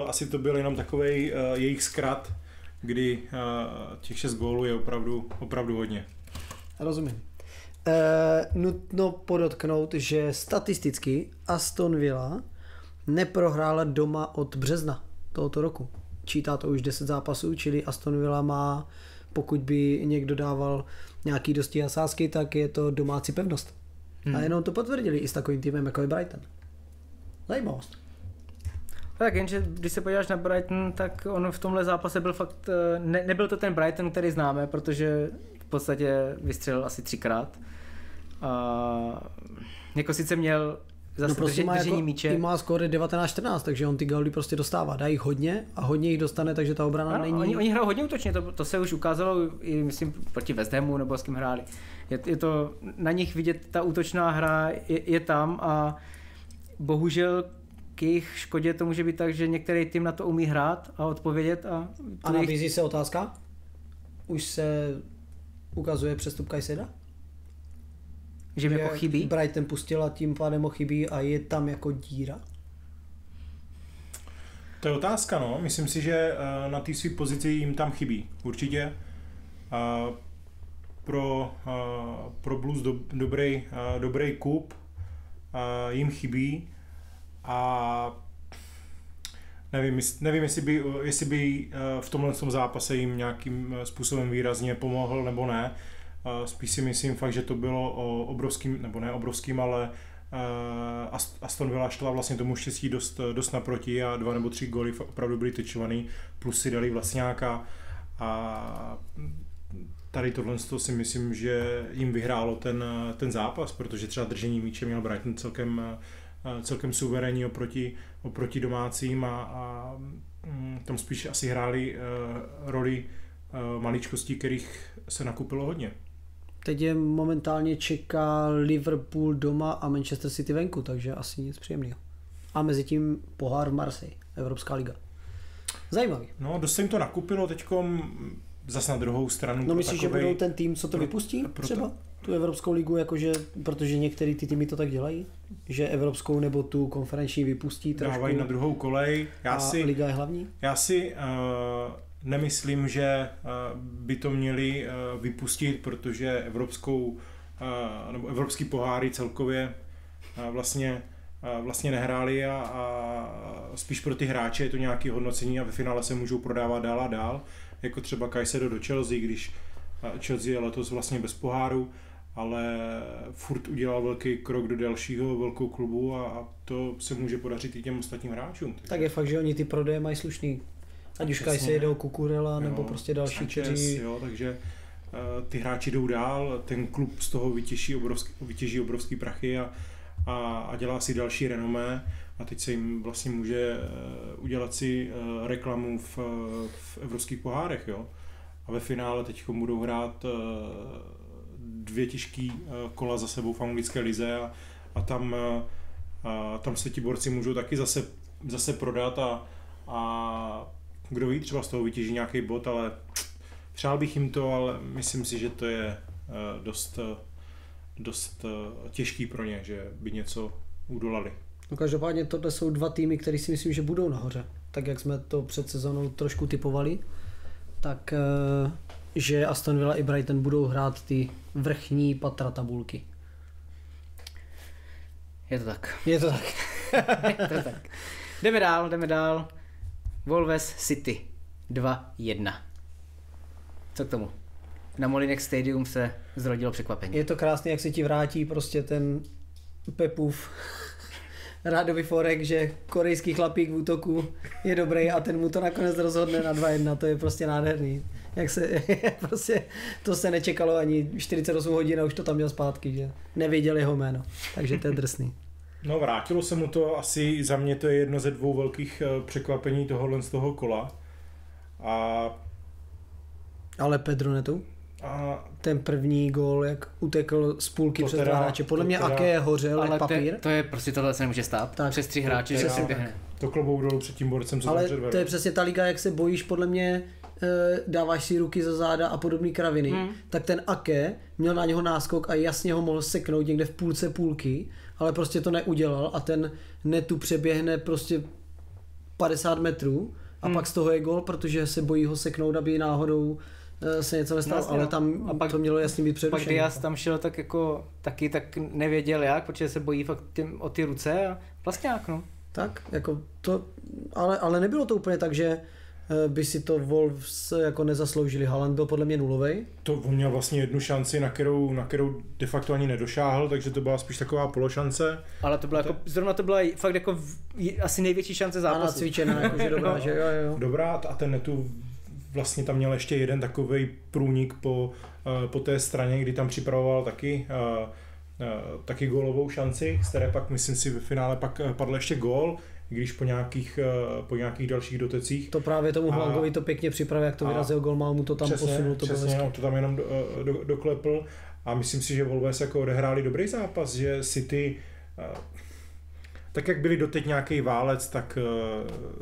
asi to byl jenom takovej jejich zkrat, kdy těch 6 gólů je opravdu hodně. Rozumím. Nutno podotknout, že statisticky Aston Villa neprohrála doma od března tohoto roku. Čítá to už 10 zápasů, čili Aston Villa má, pokud by někdo dával nějaký dosti a sázky, tak je to domácí pevnost. A jenom to potvrdili i s takovým týmem jako je Brighton. Zajímavost. Tak jenže když se podíváš na Brighton, tak on v tomhle zápase byl fakt, nebyl to ten Brighton, který známe, protože v podstatě vystřelil asi 3krát. Jako sice měl zase držení míče. Má skóre 19-14, takže on ty góly prostě dostává. Dá jich hodně a hodně jich dostane, takže ta obrana není... Oni hrajou hodně útočně, to se už ukázalo i myslím proti West Hamu nebo s kým hráli. Je to na nich vidět, ta útočná hra je tam a bohužel k jejich škodě to může být tak, že některý tým na to umí hrát a odpovědět. A nabízí se otázka? Už se ukazuje přestup Caicedo? Že mi jako chybí? Brighton pustil a tím pádem ho chybí a je tam jako díra? To je otázka, no. Myslím si, že na té své pozici jim tam chybí. Určitě. Pro Blues dobrý kup jim chybí a nevím jestli by v tomhle zápase jim nějakým způsobem výrazně pomohl nebo ne. Spíš si myslím fakt, že to bylo o obrovským, nebo ne obrovským, ale Aston Villa šla vlastně tomu štěstí dost naproti a 2 nebo 3 góly opravdu byly tyčovaný, plus si dali Vlastňáka a tady tohle si myslím, že jim vyhrálo ten zápas, protože třeba držení míče měl Brighton celkem suverénní oproti domácím a tam spíš asi hráli roli maličkostí, kterých se nakupilo hodně. Teď je momentálně čeká Liverpool doma a Manchester City venku, takže asi nic příjemného. A mezi tím pohár v Marseille, Evropská liga. Zajímavý. No, dost se jim to nakupilo teďkom zas na druhou stranu. No myslíš, že budou ten tým, co to vypustí třeba? Tu Evropskou ligu, jakože, protože některý ty týmy to tak dělají, že Evropskou nebo tu konferenční vypustí trošku. Dávají na druhou kolej. Liga je hlavní? Já si nemyslím, že by to měli vypustit, protože nebo evropský poháry celkově vlastně nehráli a spíš pro ty hráče je to nějaké hodnocení a ve finále se můžou prodávat dál a dál, jako třeba Caicedo do Chelsea, když Chelsea je letos vlastně bez poháru, ale furt udělal velký krok do dalšího velkou klubu a to se může podařit i těm ostatním hráčům. Tak je fakt, že oni ty prodeje mají slušný. Ať už Caicedo, Cucurella nebo prostě další, kteří... Jo, takže ty hráči jdou dál, ten klub z toho vytěží obrovský prachy a dělá si další renomé a teď se jim vlastně může udělat si reklamu v evropských pohárech, jo. A ve finále teď budou hrát 2 těžký kola za sebou v anglické lize a tam se ti borci můžou taky zase prodat a kdo ví, třeba z toho vytěží nějaký bod, ale přál bych jim to, ale myslím si, že to je dost těžký pro ně, že by něco udolali. No každopádně tohle jsou 2 týmy, které si myslím, že budou nahoře. Tak jak jsme to před sezónou trošku typovali, tak že Aston Villa i Brighton budou hrát ty vrchní patra tabulky. Je to tak. Je to tak. Je to tak. Jdeme dál. Wolves City 2-1. Co k tomu? Na Molinex Stadium se zrodilo překvapení. Je to krásný, jak se ti vrátí prostě ten Pepův rádový forek, že korejský chlapík v útoku je dobrý a ten mu to nakonec rozhodne na 2-1, to je prostě nádherný. Jak se, prostě, to se nečekalo ani 48 hodin a už to tam měl zpátky, že nevěděl jeho jméno, takže to je drsný. No vrátilo se mu to, asi za mě to je jedno ze 2 velkých překvapení tohohle z toho kola. Ale Pedro Neto? Ten první gól, jak utekl z půlky přes 2 hráče. Podle mě Ake hořel jak papír. To je prostě tohle se nemůže stát. Tak, přes 3 hráče, že se běhne. To klobouk dolů před tím borcem, co ale tam předvedl. To je přesně ta liga, jak se bojíš, podle mě dáváš si ruky za záda a podobné kraviny. Tak ten Ake měl na něho náskok a jasně ho mohl seknout někde v půlce půlky, ale prostě to neudělal a ten Netu přeběhne prostě 50 metrů a pak z toho je gól, protože se bojí ho seknout, aby náhodou se něco nestalo, ale tam a pak to mělo jasně být přerušené. Pak Diaz tam šel tak jako taky tak nevěděl jak, protože se bojí fakt o ty ruce a Vlastňák, no. Tak, jako to, ale nebylo to úplně tak, že by si to Wolves jako nezasloužili. Haaland byl podle mě nulovej. To on měl vlastně jednu šanci, na kterou de facto ani nedošáhl, takže to byla spíš taková pološance. Ale to byla jako, zrovna to byla fakt jako asi největší šance zápasu. A nacvičená, jakože dobrá, no. že jo. Dobrá, a ten Netu vlastně tam měl ještě jeden takovej průnik po té straně, kdy tam připravoval taky gólovou šanci, z které pak, myslím si, ve finále pak padl ještě gól, když po nějakých dalších dotecích. To právě tomu Hlangovi to pěkně připravil, jak to vyrazil gól, mal mu to tam posunul. Přesně, to tam jenom doklepl a myslím si, že Wolves jako odehráli dobrý zápas, že City, tak jak byli doteď nějaký válec, tak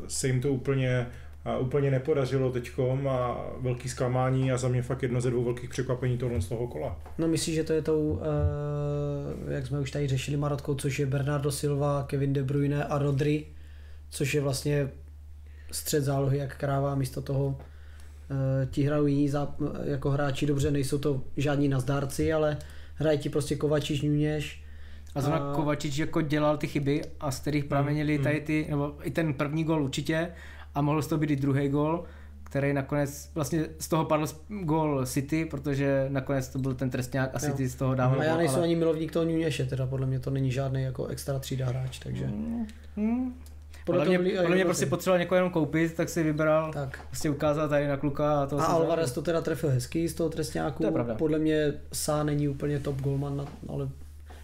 se jim to úplně nepodařilo teďkom a velký zklamání a za mě fakt jedno ze dvou velkých překvapení tohle z toho kola. No myslíš, že to je tou, jak jsme už tady řešili Marotkou, což je Bernardo Silva, Kevin De Bruyne a Rodri, což je vlastně střed zálohy jak kráva, místo toho ti hrajou jiní jako hráči dobře, nejsou to žádní nazdárci, ale hrají ti prostě Kovačič, Nuněš. A zrovna Kovačič jako dělal ty chyby a z kterých pramenili tady ty, nebo i ten první gól určitě a mohl z toho být i druhý gól, který nakonec, vlastně z toho padl gól City, protože nakonec to byl ten trestňák a City z toho dával. A já nejsem ani milovník toho Nuněše, teda podle mě to není žádný jako extra třída hráč, takže... Podle mě prostě potřeboval někoho jenom koupit, tak si vybral, prostě ukázal tady na kluka. A Alvarez to teda trefil hezky z toho trestňáku, podle mě Sá není úplně top golman,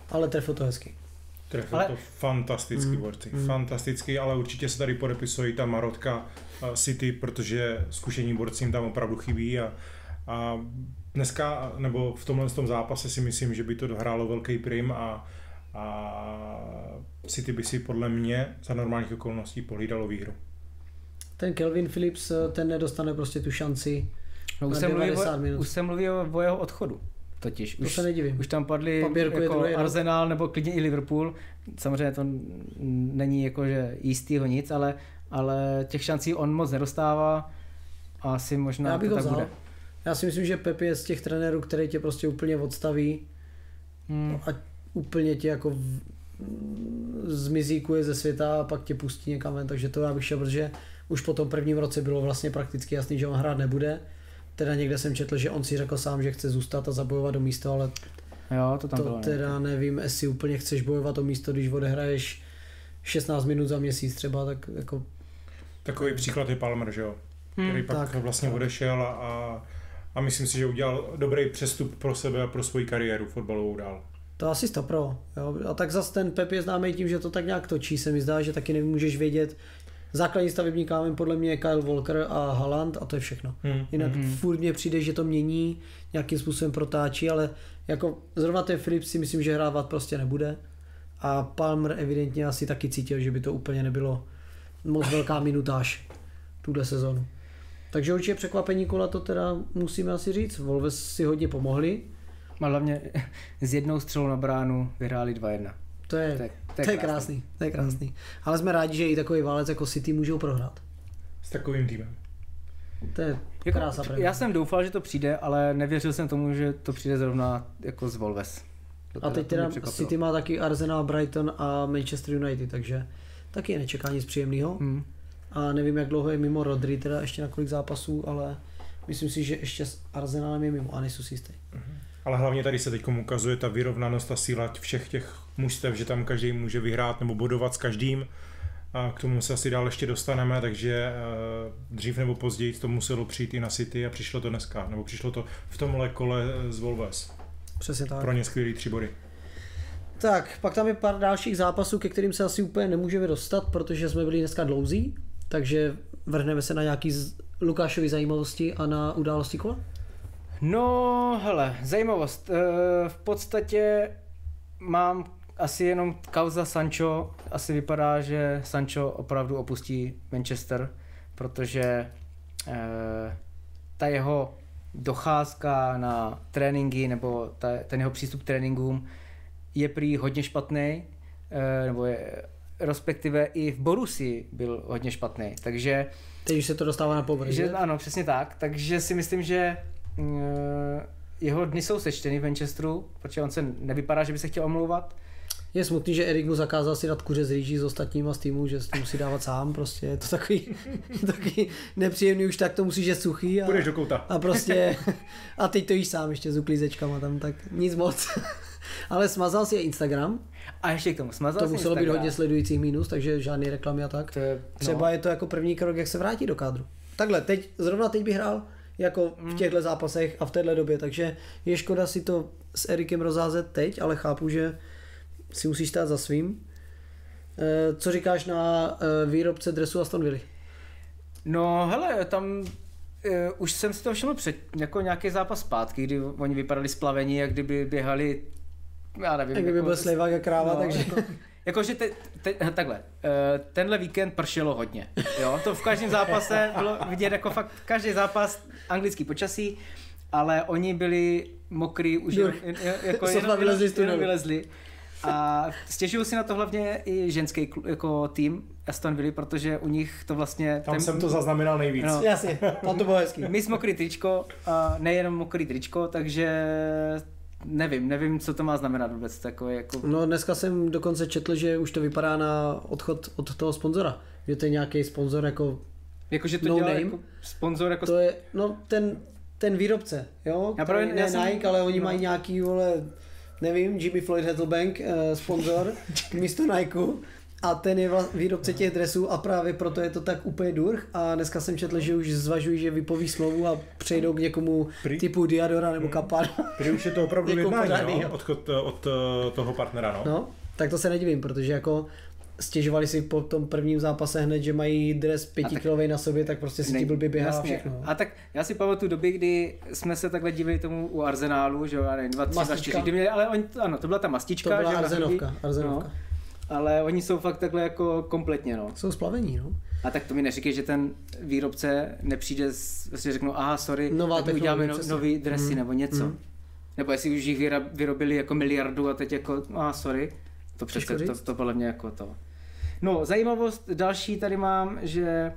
ale trefil to hezky. Trefil to fantastický borci, fantastický, ale určitě se tady podepisují ta Marotka City, protože zkušení borci jim tam opravdu chybí a dneska, nebo v tomhle zápase si myslím, že by to dohrálo velký prim a City by si podle mě za normálních okolností pohlídalo výhru. Ten Calvin Phillips, ten nedostane prostě tu šanci na 90 minut. Už jsem mluvil o jeho odchodu. Totiž. To se nedivím. Už tam padli jako Arsenal nebo klidně i Liverpool. Samozřejmě to není jako, že jistýho nic, ale těch šancí on moc nedostává a asi možná to tak bude. Já si myslím, že Pep je z těch trenérů, který tě prostě úplně odstaví a úplně tě jako zmizíkuje ze světa a pak tě pustí někam ven, takže to já bych šel, protože už po tom prvním roce bylo vlastně prakticky jasný, že on hrát nebude. Teda někde jsem četl, že on si řekl sám, že chce zůstat a zabojovat o místo, ale jo, to tam bylo, teda nevím, jestli úplně chceš bojovat o místo, když odehraješ 16 minut za měsíc třeba, tak jako... Takový příklad je Palmer, že jo? Který pak vlastně odešel a myslím si, že udělal dobrý přestup pro sebe a pro svoji kariéru fotbalovou dál. To asi 100%. Jo? A tak zase ten Pep je známý tím, že to tak nějak točí, se mi zdá, že taky nemůžeš vědět. Základní stavební kámen podle mě je Kyle Walker a Haaland a to je všechno. Jinak furt mně přijde, že to mění, nějakým způsobem protáčí, ale jako zrovna ten Phillips si myslím, že hrávat prostě nebude. A Palmer evidentně asi taky cítil, že by to úplně nebylo moc velká minutáž tuhle sezonu. Takže určitě překvapení kola to teda musíme asi říct. Wolves si hodně pomohli. A hlavně s jednou střelou na bránu vyhráli 2-1. To je krásný. To je krásný. Ale jsme rádi, že i takový válec jako City můžou prohrát. S takovým týmem. To je krása. Já jsem doufal, že to přijde, ale nevěřil jsem tomu, že to přijde zrovna jako z Wolves. A teď teda City má taky Arsenal, Brighton a Manchester United, takže taky nečeká nic příjemného. A nevím, jak dlouho je mimo Rodri, teda ještě na kolik zápasů, ale myslím si, že ještě s Arsenalem je mimo a nejsou si jistý. Ale hlavně tady se teď ukazuje ta vyrovnanost a síla všech těch mužstev, že tam každý může vyhrát nebo bodovat s každým. A k tomu se asi dál ještě dostaneme, takže dřív nebo později to muselo přijít i na City a přišlo to dneska, nebo přišlo to v tomhle kole z Wolves. Přesně tak. Pro ně skvělý 3 body. Tak, pak tam je pár dalších zápasů, ke kterým se asi úplně nemůžeme dostat, protože jsme byli dneska dlouzí, takže vrhneme se na nějaký Lukášovy zajímavosti a na události kola. No, hele, zajímavost. V podstatě mám asi jenom kauza Sancho. Asi vypadá, že Sancho opravdu opustí Manchester, protože ta jeho docházka na tréninky nebo ten jeho přístup k tréninkům je prý hodně špatný, nebo je, respektive i v Borussii byl hodně špatný, takže... Teď už se to dostává na povrch. Ano, přesně tak, takže si myslím, že jeho dny jsou sečteny v Manchesteru, protože on se nevypadá, že by se chtěl omlouvat. Je smutný, že Erik mu zakázal si dát kuře z rýží s ostatníma z týmu, že si to musí dávat sám, prostě je to takový nepříjemný, už tak to musíš jet suchý a, půjdeš do kouta. A prostě a teď to jíš sám ještě s uklízečkama tam, tak nic moc. Ale smazal si Instagram. A ještě k tomu smazal to muselo být hodně sledujících minus, takže žádný reklamy a tak. Třeba je to jako první krok, jak se vrátí do kádru. Takhle, zrovna teď bych hrál jako v těchto zápasech a v téhle době, takže je škoda si to s Erikem rozházet teď, ale chápu, že si musíš stát za svým. Co říkáš na výrobce dresu Aston Villa? No hele, tam už jsem si to všiml před jako nějaký zápas zpátky, kdy oni vypadali splavení, jak kdyby běhali, já nevím. Jak kdyby byl slejvák a kráva, takže... Jakože takhle, tenhle víkend pršelo hodně, jo, to v každém zápase bylo vidět jako fakt každý zápas anglický počasí, ale oni byli mokrý už jako jenom vylezli. A stěžuju si na to hlavně i ženský jako tým Aston Villa, protože u nich to vlastně... Tam jsem to zaznamenal nejvíc. No, jasně, tam to bylo hezký. My jsme mokrý tričko a nejenom mokrý tričko, takže nevím, co to má znamenat vůbec takové jako... No dneska jsem dokonce četl, že už to vypadá na odchod od toho sponzora, že to je nějaký sponzor jako jakože to no dělá name. jako sponzor jako... To je, no ten výrobce, jo? Já jsem... Nike, ale oni mají nějaký, vole, nevím, Jimmy Floyd Hasselbank, sponzor, místo Nikeu. A ten je výrobce těch dresů a právě proto je to tak úplně durch. A dneska jsem četl, že už zvažují, že vypoví smlouvu a přejdou k někomu typu Diadora nebo Kappa. Prý už je to opravdu jednání, no? Odchod od toho partnera. No, tak to se nedivím, protože jako stěžovali si po tom prvním zápase hned, že mají dres 5kilovej na sobě, tak prostě si ti blbě běhá všechno. A tak já si pamatuju doby, kdy jsme se takhle divili tomu u Arsenálu, že jo, 2-3-4, ale ano, to byla ta mastička. To byla Arzenovka. No. Ale oni jsou fakt takhle jako kompletně, no. Jsou splavení, no. A tak to mi neříkej, že ten výrobce nepřijde, vlastně řeknou, aha, sorry, tak uděláme nový dresy nebo něco. Nebo jestli už jich vyrobili jako miliardu a teď jako, sorry, to přece, to podle mě jako to. No, zajímavost další tady mám, že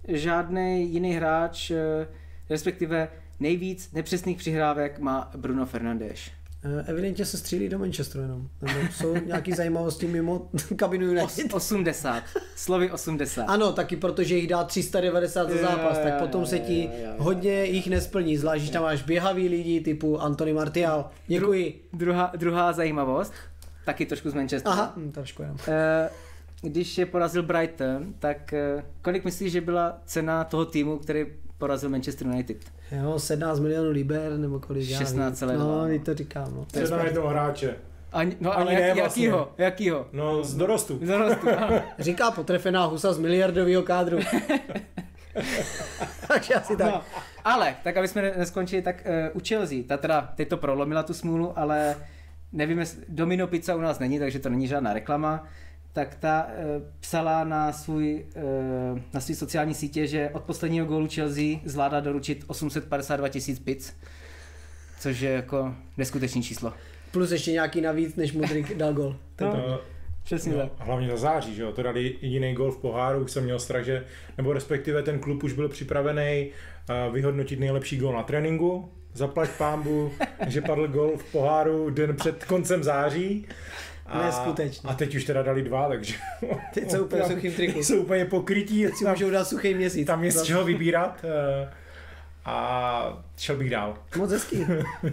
žádný jiný hráč, respektive nejvíc nepřesných přihrávek má Bruno Fernandes. Evidentně se střílí do Manchesteru jenom. Nebo jsou nějaký zajímavosti mimo kabinu United. 80. Slovy 80. Ano, taky protože jich dá 390 za zápas, tak potom se ti hodně jich nesplní. Zvlášť, když tam máš běhavý lidi typu Anthony Martial. Děkuji. Druhá zajímavost, taky trošku z Manchesteru. Aha, trošku jenom. Když je porazil Brighton, tak kolik myslíš, že byla cena toho týmu, který porazil Manchester United? Jo, 17 milionů liber, nebo kolik? 16,2. No, to říkám. No. To je na jednoho hráče. Jakýho? No, z dorostu. Říká potrefená husa z miliardového kádru. Takže asi tak. No, ale, tak aby jsme neskončili, tak u Chelsea, ta teda teď to prolomila tu smůlu, ale nevíme, Domino Pizza u nás není, takže to není žádná reklama. Tak ta psala na svý sociální sítě, že od posledního gólu Chelsea zvládá doručit 852 000 pizz, což je jako neskutečný číslo. Plus ještě nějaký navíc, než Modric dal gól. Přesně tak. Hlavně za září, že jo, to dali jediný gól v poháru, už jsem měl strach, že, nebo respektive ten klub už byl připravený vyhodnotit nejlepší gól na tréninku, zaplať pánbu, že padl gól v poháru den před koncem září. Neskutečně. A teď už teda dali 2, takže... Teď jsou úplně suchým triku. Jsou úplně pokrytí. Teď si můžou dát suchý měsíc. Tam je z čeho vybírat. A šel bych dál. Moc hezký.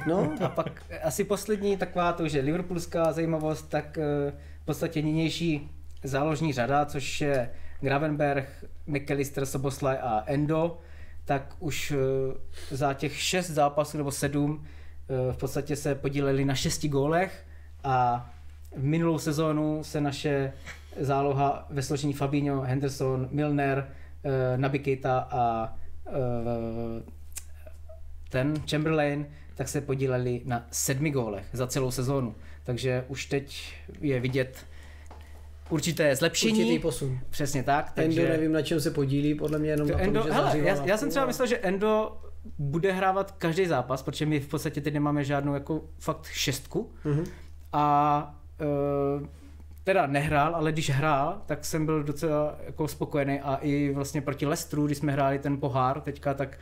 No. A pak asi poslední taková to, že liverpoolská zajímavost, tak v podstatě nynější záložní řada, což je Gravenberch, McAllister, Szoboszlai a Endo, tak už za těch 6 zápasů nebo 7 v podstatě se podíleli na 6 gólech a v minulou sezónu se naše záloha ve složení Fabinho, Henderson, Milner, Naby Keita a ten Chamberlain, tak se podíleli na 7 gólech za celou sezónu. Takže už teď je vidět určité zlepšení. Určitý posun. Přesně tak. Takže... Endo nevím, na čem se podílí, podle mě jenom na tom, že zařívala. Já jsem třeba myslel, že Endo bude hrávat každý zápas, protože my v podstatě teď nemáme žádnou jako fakt 6. A teda nehrál, ale když hrál, tak jsem byl docela jako spokojený a i vlastně proti Leicesteru, když jsme hráli ten pohár teďka, tak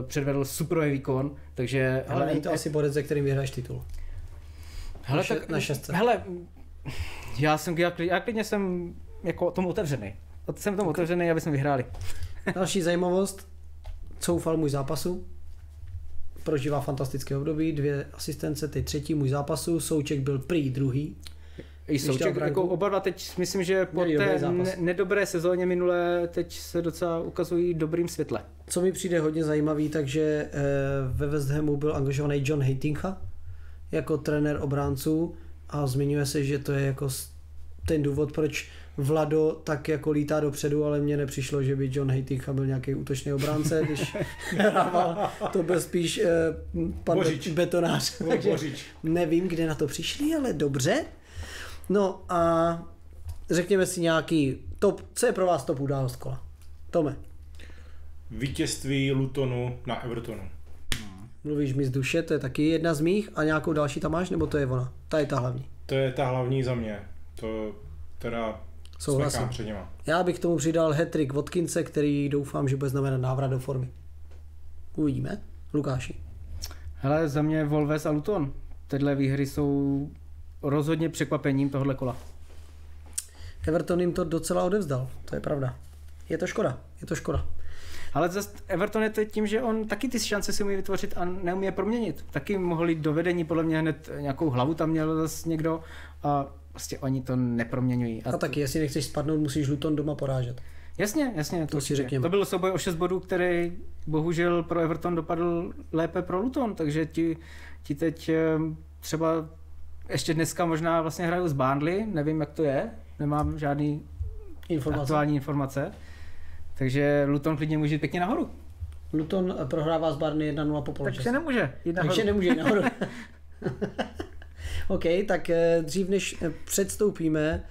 předvedl superový výkon, takže... Ale není to asi borec, se kterým vyhraješ titul. Hele, na 6. Hele, Já klidně jsem jako tomu otevřený. Jsem tomu otevřený, aby jsme vyhráli. Další zajímavost, coufal můj zápasu, prožívá fantastické období, 2 asistence, teď 3. můj zápasu, Souček byl prý 2. I Souček, jako oba dva teď myslím, že po té nedobré sezóně minulé teď se docela ukazují dobrým světle. Co mi přijde hodně zajímavý, takže ve West Hamu byl angažovaný John Heitinga jako trenér obránců a zmiňuje se, že to je jako ten důvod, proč Vlado tak jako lítá dopředu, ale mně nepřišlo, že by John Heitinga byl nějaký útočný obránce, když hrával, to byl spíš pan betonář. Takže nevím, kde na to přišli, ale dobře. No a řekněme si nějaký top, co je pro vás top událost kola? Tome. Vítězství Lutonu na Evertonu. Mluvíš mi z duše, to je taky jedna z mých a nějakou další tam máš, nebo to je ona? Ta je ta hlavní. To je ta hlavní za mě. To teda souhlasím. Před něma. Já bych k tomu přidal hat-trick Watkinse, který doufám, že bude znamenat návrat do formy. Uvidíme. Lukáši. Hele, za mě Wolves a Luton. Tyhle výhry jsou rozhodně překvapením tohohle kola. Everton jim to docela odevzdal, to je pravda. Je to škoda. Ale zase Everton je to tím, že on taky ty šance si umí vytvořit a neumí je proměnit. Taky mohli do vedení, podle mě hned nějakou hlavu tam měl zase někdo a prostě oni to neproměňují. A taky, jestli nechceš spadnout, musíš Luton doma porážet. Jasně, to si řekněme. To byl souboj o 6 bodů, který bohužel pro Everton dopadl lépe pro Luton, takže ti teď třeba ještě dneska možná vlastně hrajou z Burnley, nevím jak to je, nemám žádný aktuální informace. Takže Luton klidně může jít pěkně nahoru. Luton prohrává z Burnley 1-0 po poločase. Takže nemůže jít nahoru. Takže nemůže jít nahoru. OK, tak dřív než předstoupíme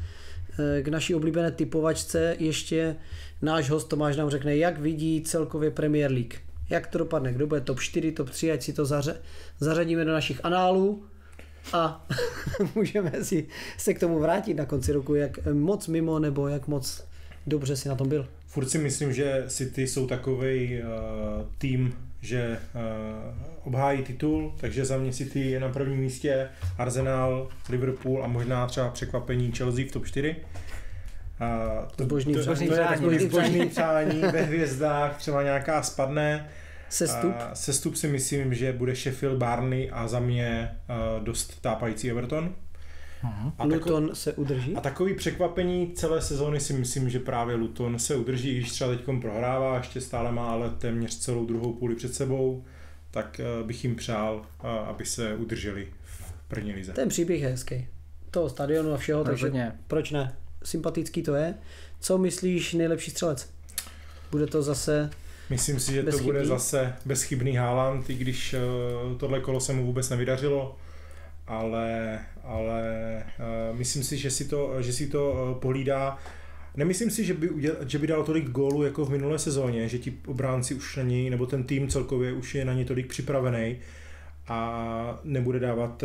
k naší oblíbené typovačce, ještě náš host Tomáš nám řekne, jak vidí celkově Premier League. Jak to dopadne, kdo bude top 4, top 3, ať si to zařadíme do našich análů a můžeme si se k tomu vrátit na konci roku, jak moc mimo nebo jak moc dobře si na tom byl. Furt si myslím, že City jsou takovej tým, že obhájí titul, takže za mě City je na prvním místě, Arsenal, Liverpool a možná třeba překvapení Chelsea v top 4. Zbožný přání ve hvězdách, třeba nějaká spadne. Sestup si myslím, že bude Sheffield, Burnley a za mě dost tápající Everton. A Luton se udrží? A takový překvapení celé sezóny si myslím, že právě Luton se udrží, když třeba teďkom prohrává, ještě stále má ale téměř celou druhou půli před sebou, tak bych jim přál, aby se udrželi v první lize. Ten příběh je hezký. Toho stadionu a všeho, takže proč ne? Sympatický to je. Co myslíš nejlepší střelec? Bude to zase Myslím si, že to bude zase bezchybný Haaland, i když tohle kolo se mu vůbec nevydařilo, ale myslím si, že si to pohlídá. Nemyslím si, že by dal tolik gólů jako v minulé sezóně, že ti obránci už na něj, nebo ten tým celkově už je na ně tolik připravený a nebude dávat,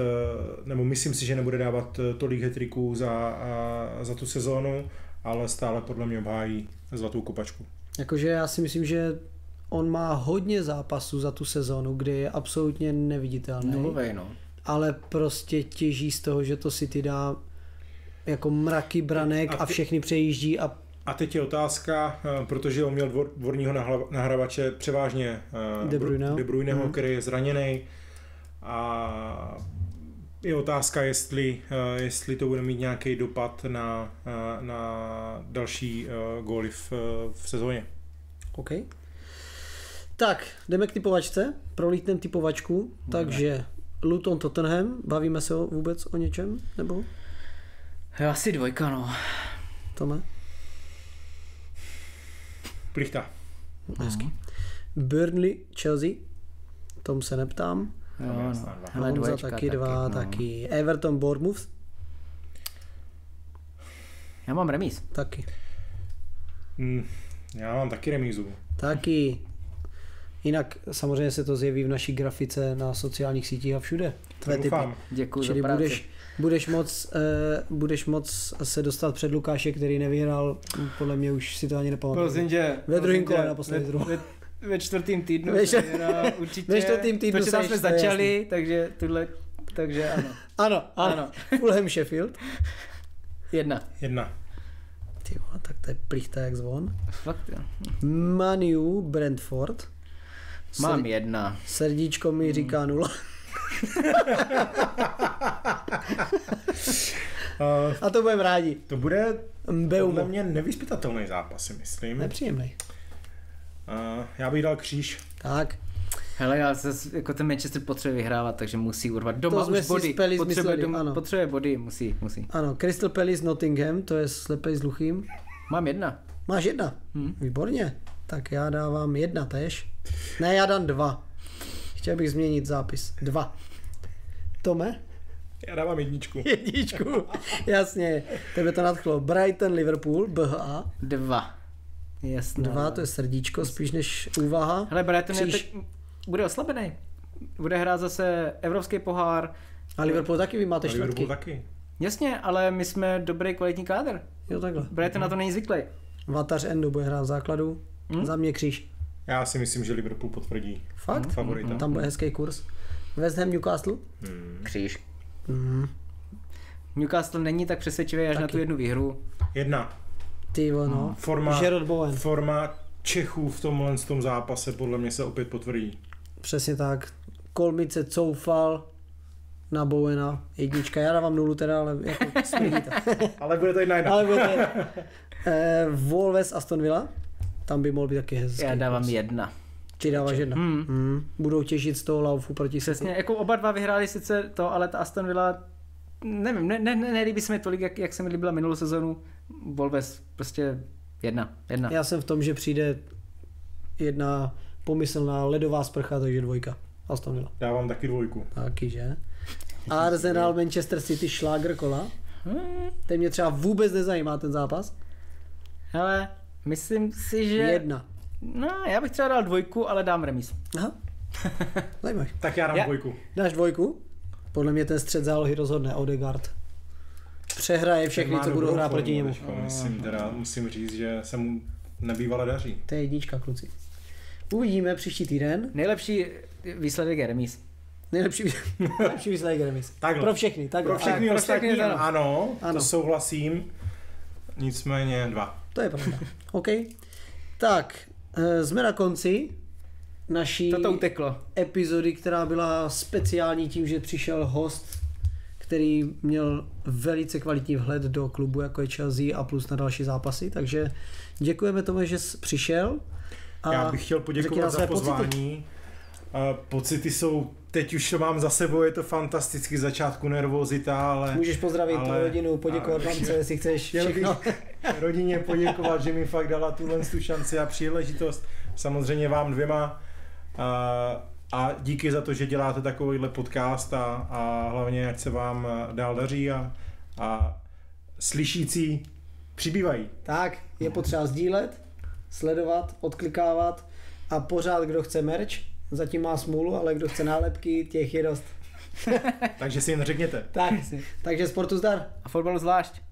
nebo myslím si, že nebude dávat tolik hat-tricků za tu sezónu, ale stále podle mě obhájí zlatou kopačku. Jakože já si myslím, že on má hodně zápasů za tu sezónu, kdy je absolutně neviditelný. Nulovej, no. Ale prostě těží z toho, že to City dá jako mraky branek a všechny přejíždí. A teď je otázka, protože on měl dvorního nahravače převážně De Bruyneho, který je zraněný. A je otázka, jestli to bude mít nějaký dopad na další góly v sezóně. OK. Tak, jdeme k typovačce, prolítneme typovačku, takže Luton Tottenham, bavíme se vůbec o něčem, nebo? Asi 2, no. Tome? Plichta. Hezky. Burnley, Chelsea, tom se neptám. Jo, no. Honza taky 2, taky. Everton, Bournemouth. Já mám remíz. Taky. Já mám taky remízu. Taky. Jinak samozřejmě se to zjeví v naší grafice na sociálních sítích a všude. Tvé typy. Děkuji Čili za práci. budeš moc se dostat před Lukáše, který nevyhrál, podle mě už si to ani nepamatuju. Prosím tě. Ve druhém kole naposledy druhou. Ve 4. týdnu. Určitě. Ve 4. týdnu to, jsme začali, takže ano. Ano. Fulham Sheffield. 1. Ty vole, tak to je plichta jak zvon. Fakt, jo. Man U, Brentford. Mám 1. Srdíčko mi říká 0. A to budeme rádi. To bude Beumo. podle mě nevyzpytatelný zápas, si myslím. Nepříjemný. Já bych dal kříž. Tak. Hele, já zase, jako ten Manchester potřebuje vyhrávat, takže musí urvat. Doma jsme už si body. s Palace mysleli, ano. Potřebuje body, musí. Ano, Crystal Palace Nottingham, to je slepej s hluchým. Mám 1. Máš 1? Výborně. Tak já dávám 1 též. Ne, já dám 2. Chtěl bych změnit zápis. 2. Tome? Já dávám 1. 1. Jasně, tebe to nadchlo. Brighton, Liverpool, BHA. 2. Jasně. 2, to je srdíčko, spíš než úvaha. Hele, Brighton je Kříž. teď, bude oslabený. Bude hrát zase Evropský pohár. A Liverpool taky, vy máte Liverpool čtvrtky. taky. Jasně, ale my jsme dobrý kvalitní kádr. Jo, takhle. Brighton na to není zvyklý. Vatař Endo bude hrát v základu. Za mě kříž. Já si myslím, že Liverpool potvrdí Fakt? favorita. Tam bude hezký kurz. West Ham, Newcastle? Kříž. Newcastle není tak přesvědčivý až na tu jednu výhru. 1. Ty no. Forma, Gerard Bowen. forma Čechů v tomhle tom zápase podle mě se opět potvrdí. Přesně tak. Kolmice coufal na Bowena. 1. Já dávám 0 teda, ale jako smíříte. Ale bude to 1-1. Ale bude to Wolves, Aston Villa. Tam by mohl být taky hezký. Já dávám kurz. 1. Ty dáváš 1. Budou těšit z toho laufu proti Přesně, City. jako oba dva vyhráli sice to, ale ta Aston Villa, nevím, nelíbí se mi tolik, jak se mi líbila minulou sezonu. Wolves prostě 1. Já jsem v tom, že přijde jedna pomyslná ledová sprcha, takže 2. Aston Villa. Dávám taky 2. Taky, že? Arsenal, Manchester City, šlágr kola. Ten mě třeba vůbec nezajímá ten zápas. Hele, myslím si, že... 1. No, já bych třeba dal 2, ale dám remíz. Aha. Zajímavý. Tak já dám 2. Dáš 2? Podle mě ten střed zálohy rozhodne Odegaard. Přehraje všechny, co budou hrát proti němu. Musím říct, že se mu nebývale daří. To je 1, kluci. Uvidíme příští týden. Nejlepší výsledek je remíz. Nejlepší výsledek je remis. Takhle. Pro všechny. Takhle. Pro všechny pro ostatní všechny, ano, ano. to souhlasím. Nicméně 2. To je pravda. OK. Tak, jsme na konci naší Toto uteklo. epizody, která byla speciální tím, že přišel host, který měl velice kvalitní vhled do klubu, jako je Chelsea a plus na další zápasy, takže děkujeme tomu, že jsi přišel. A Já bych chtěl poděkovat za pozvání. Pocity jsou, teď už to mám za sebou, je to fantastický, začátku nervozita, ale... Můžeš pozdravit rodinu, poděkovat mamce, jestli chceš všechno. Rodině poděkovat, že mi fakt dala tu šanci a příležitost. Samozřejmě vám 2. A díky za to, že děláte takovýhle podcast a hlavně, ať se vám dál daří a slyšící přibývají. Tak, je potřeba sdílet, sledovat, odklikávat a pořád, kdo chce merch, zatím má smůlu, ale kdo chce nálepky, těch je dost. Takže si jen řekněte. Tak, takže sportu zdar. A fotbalu zvlášť.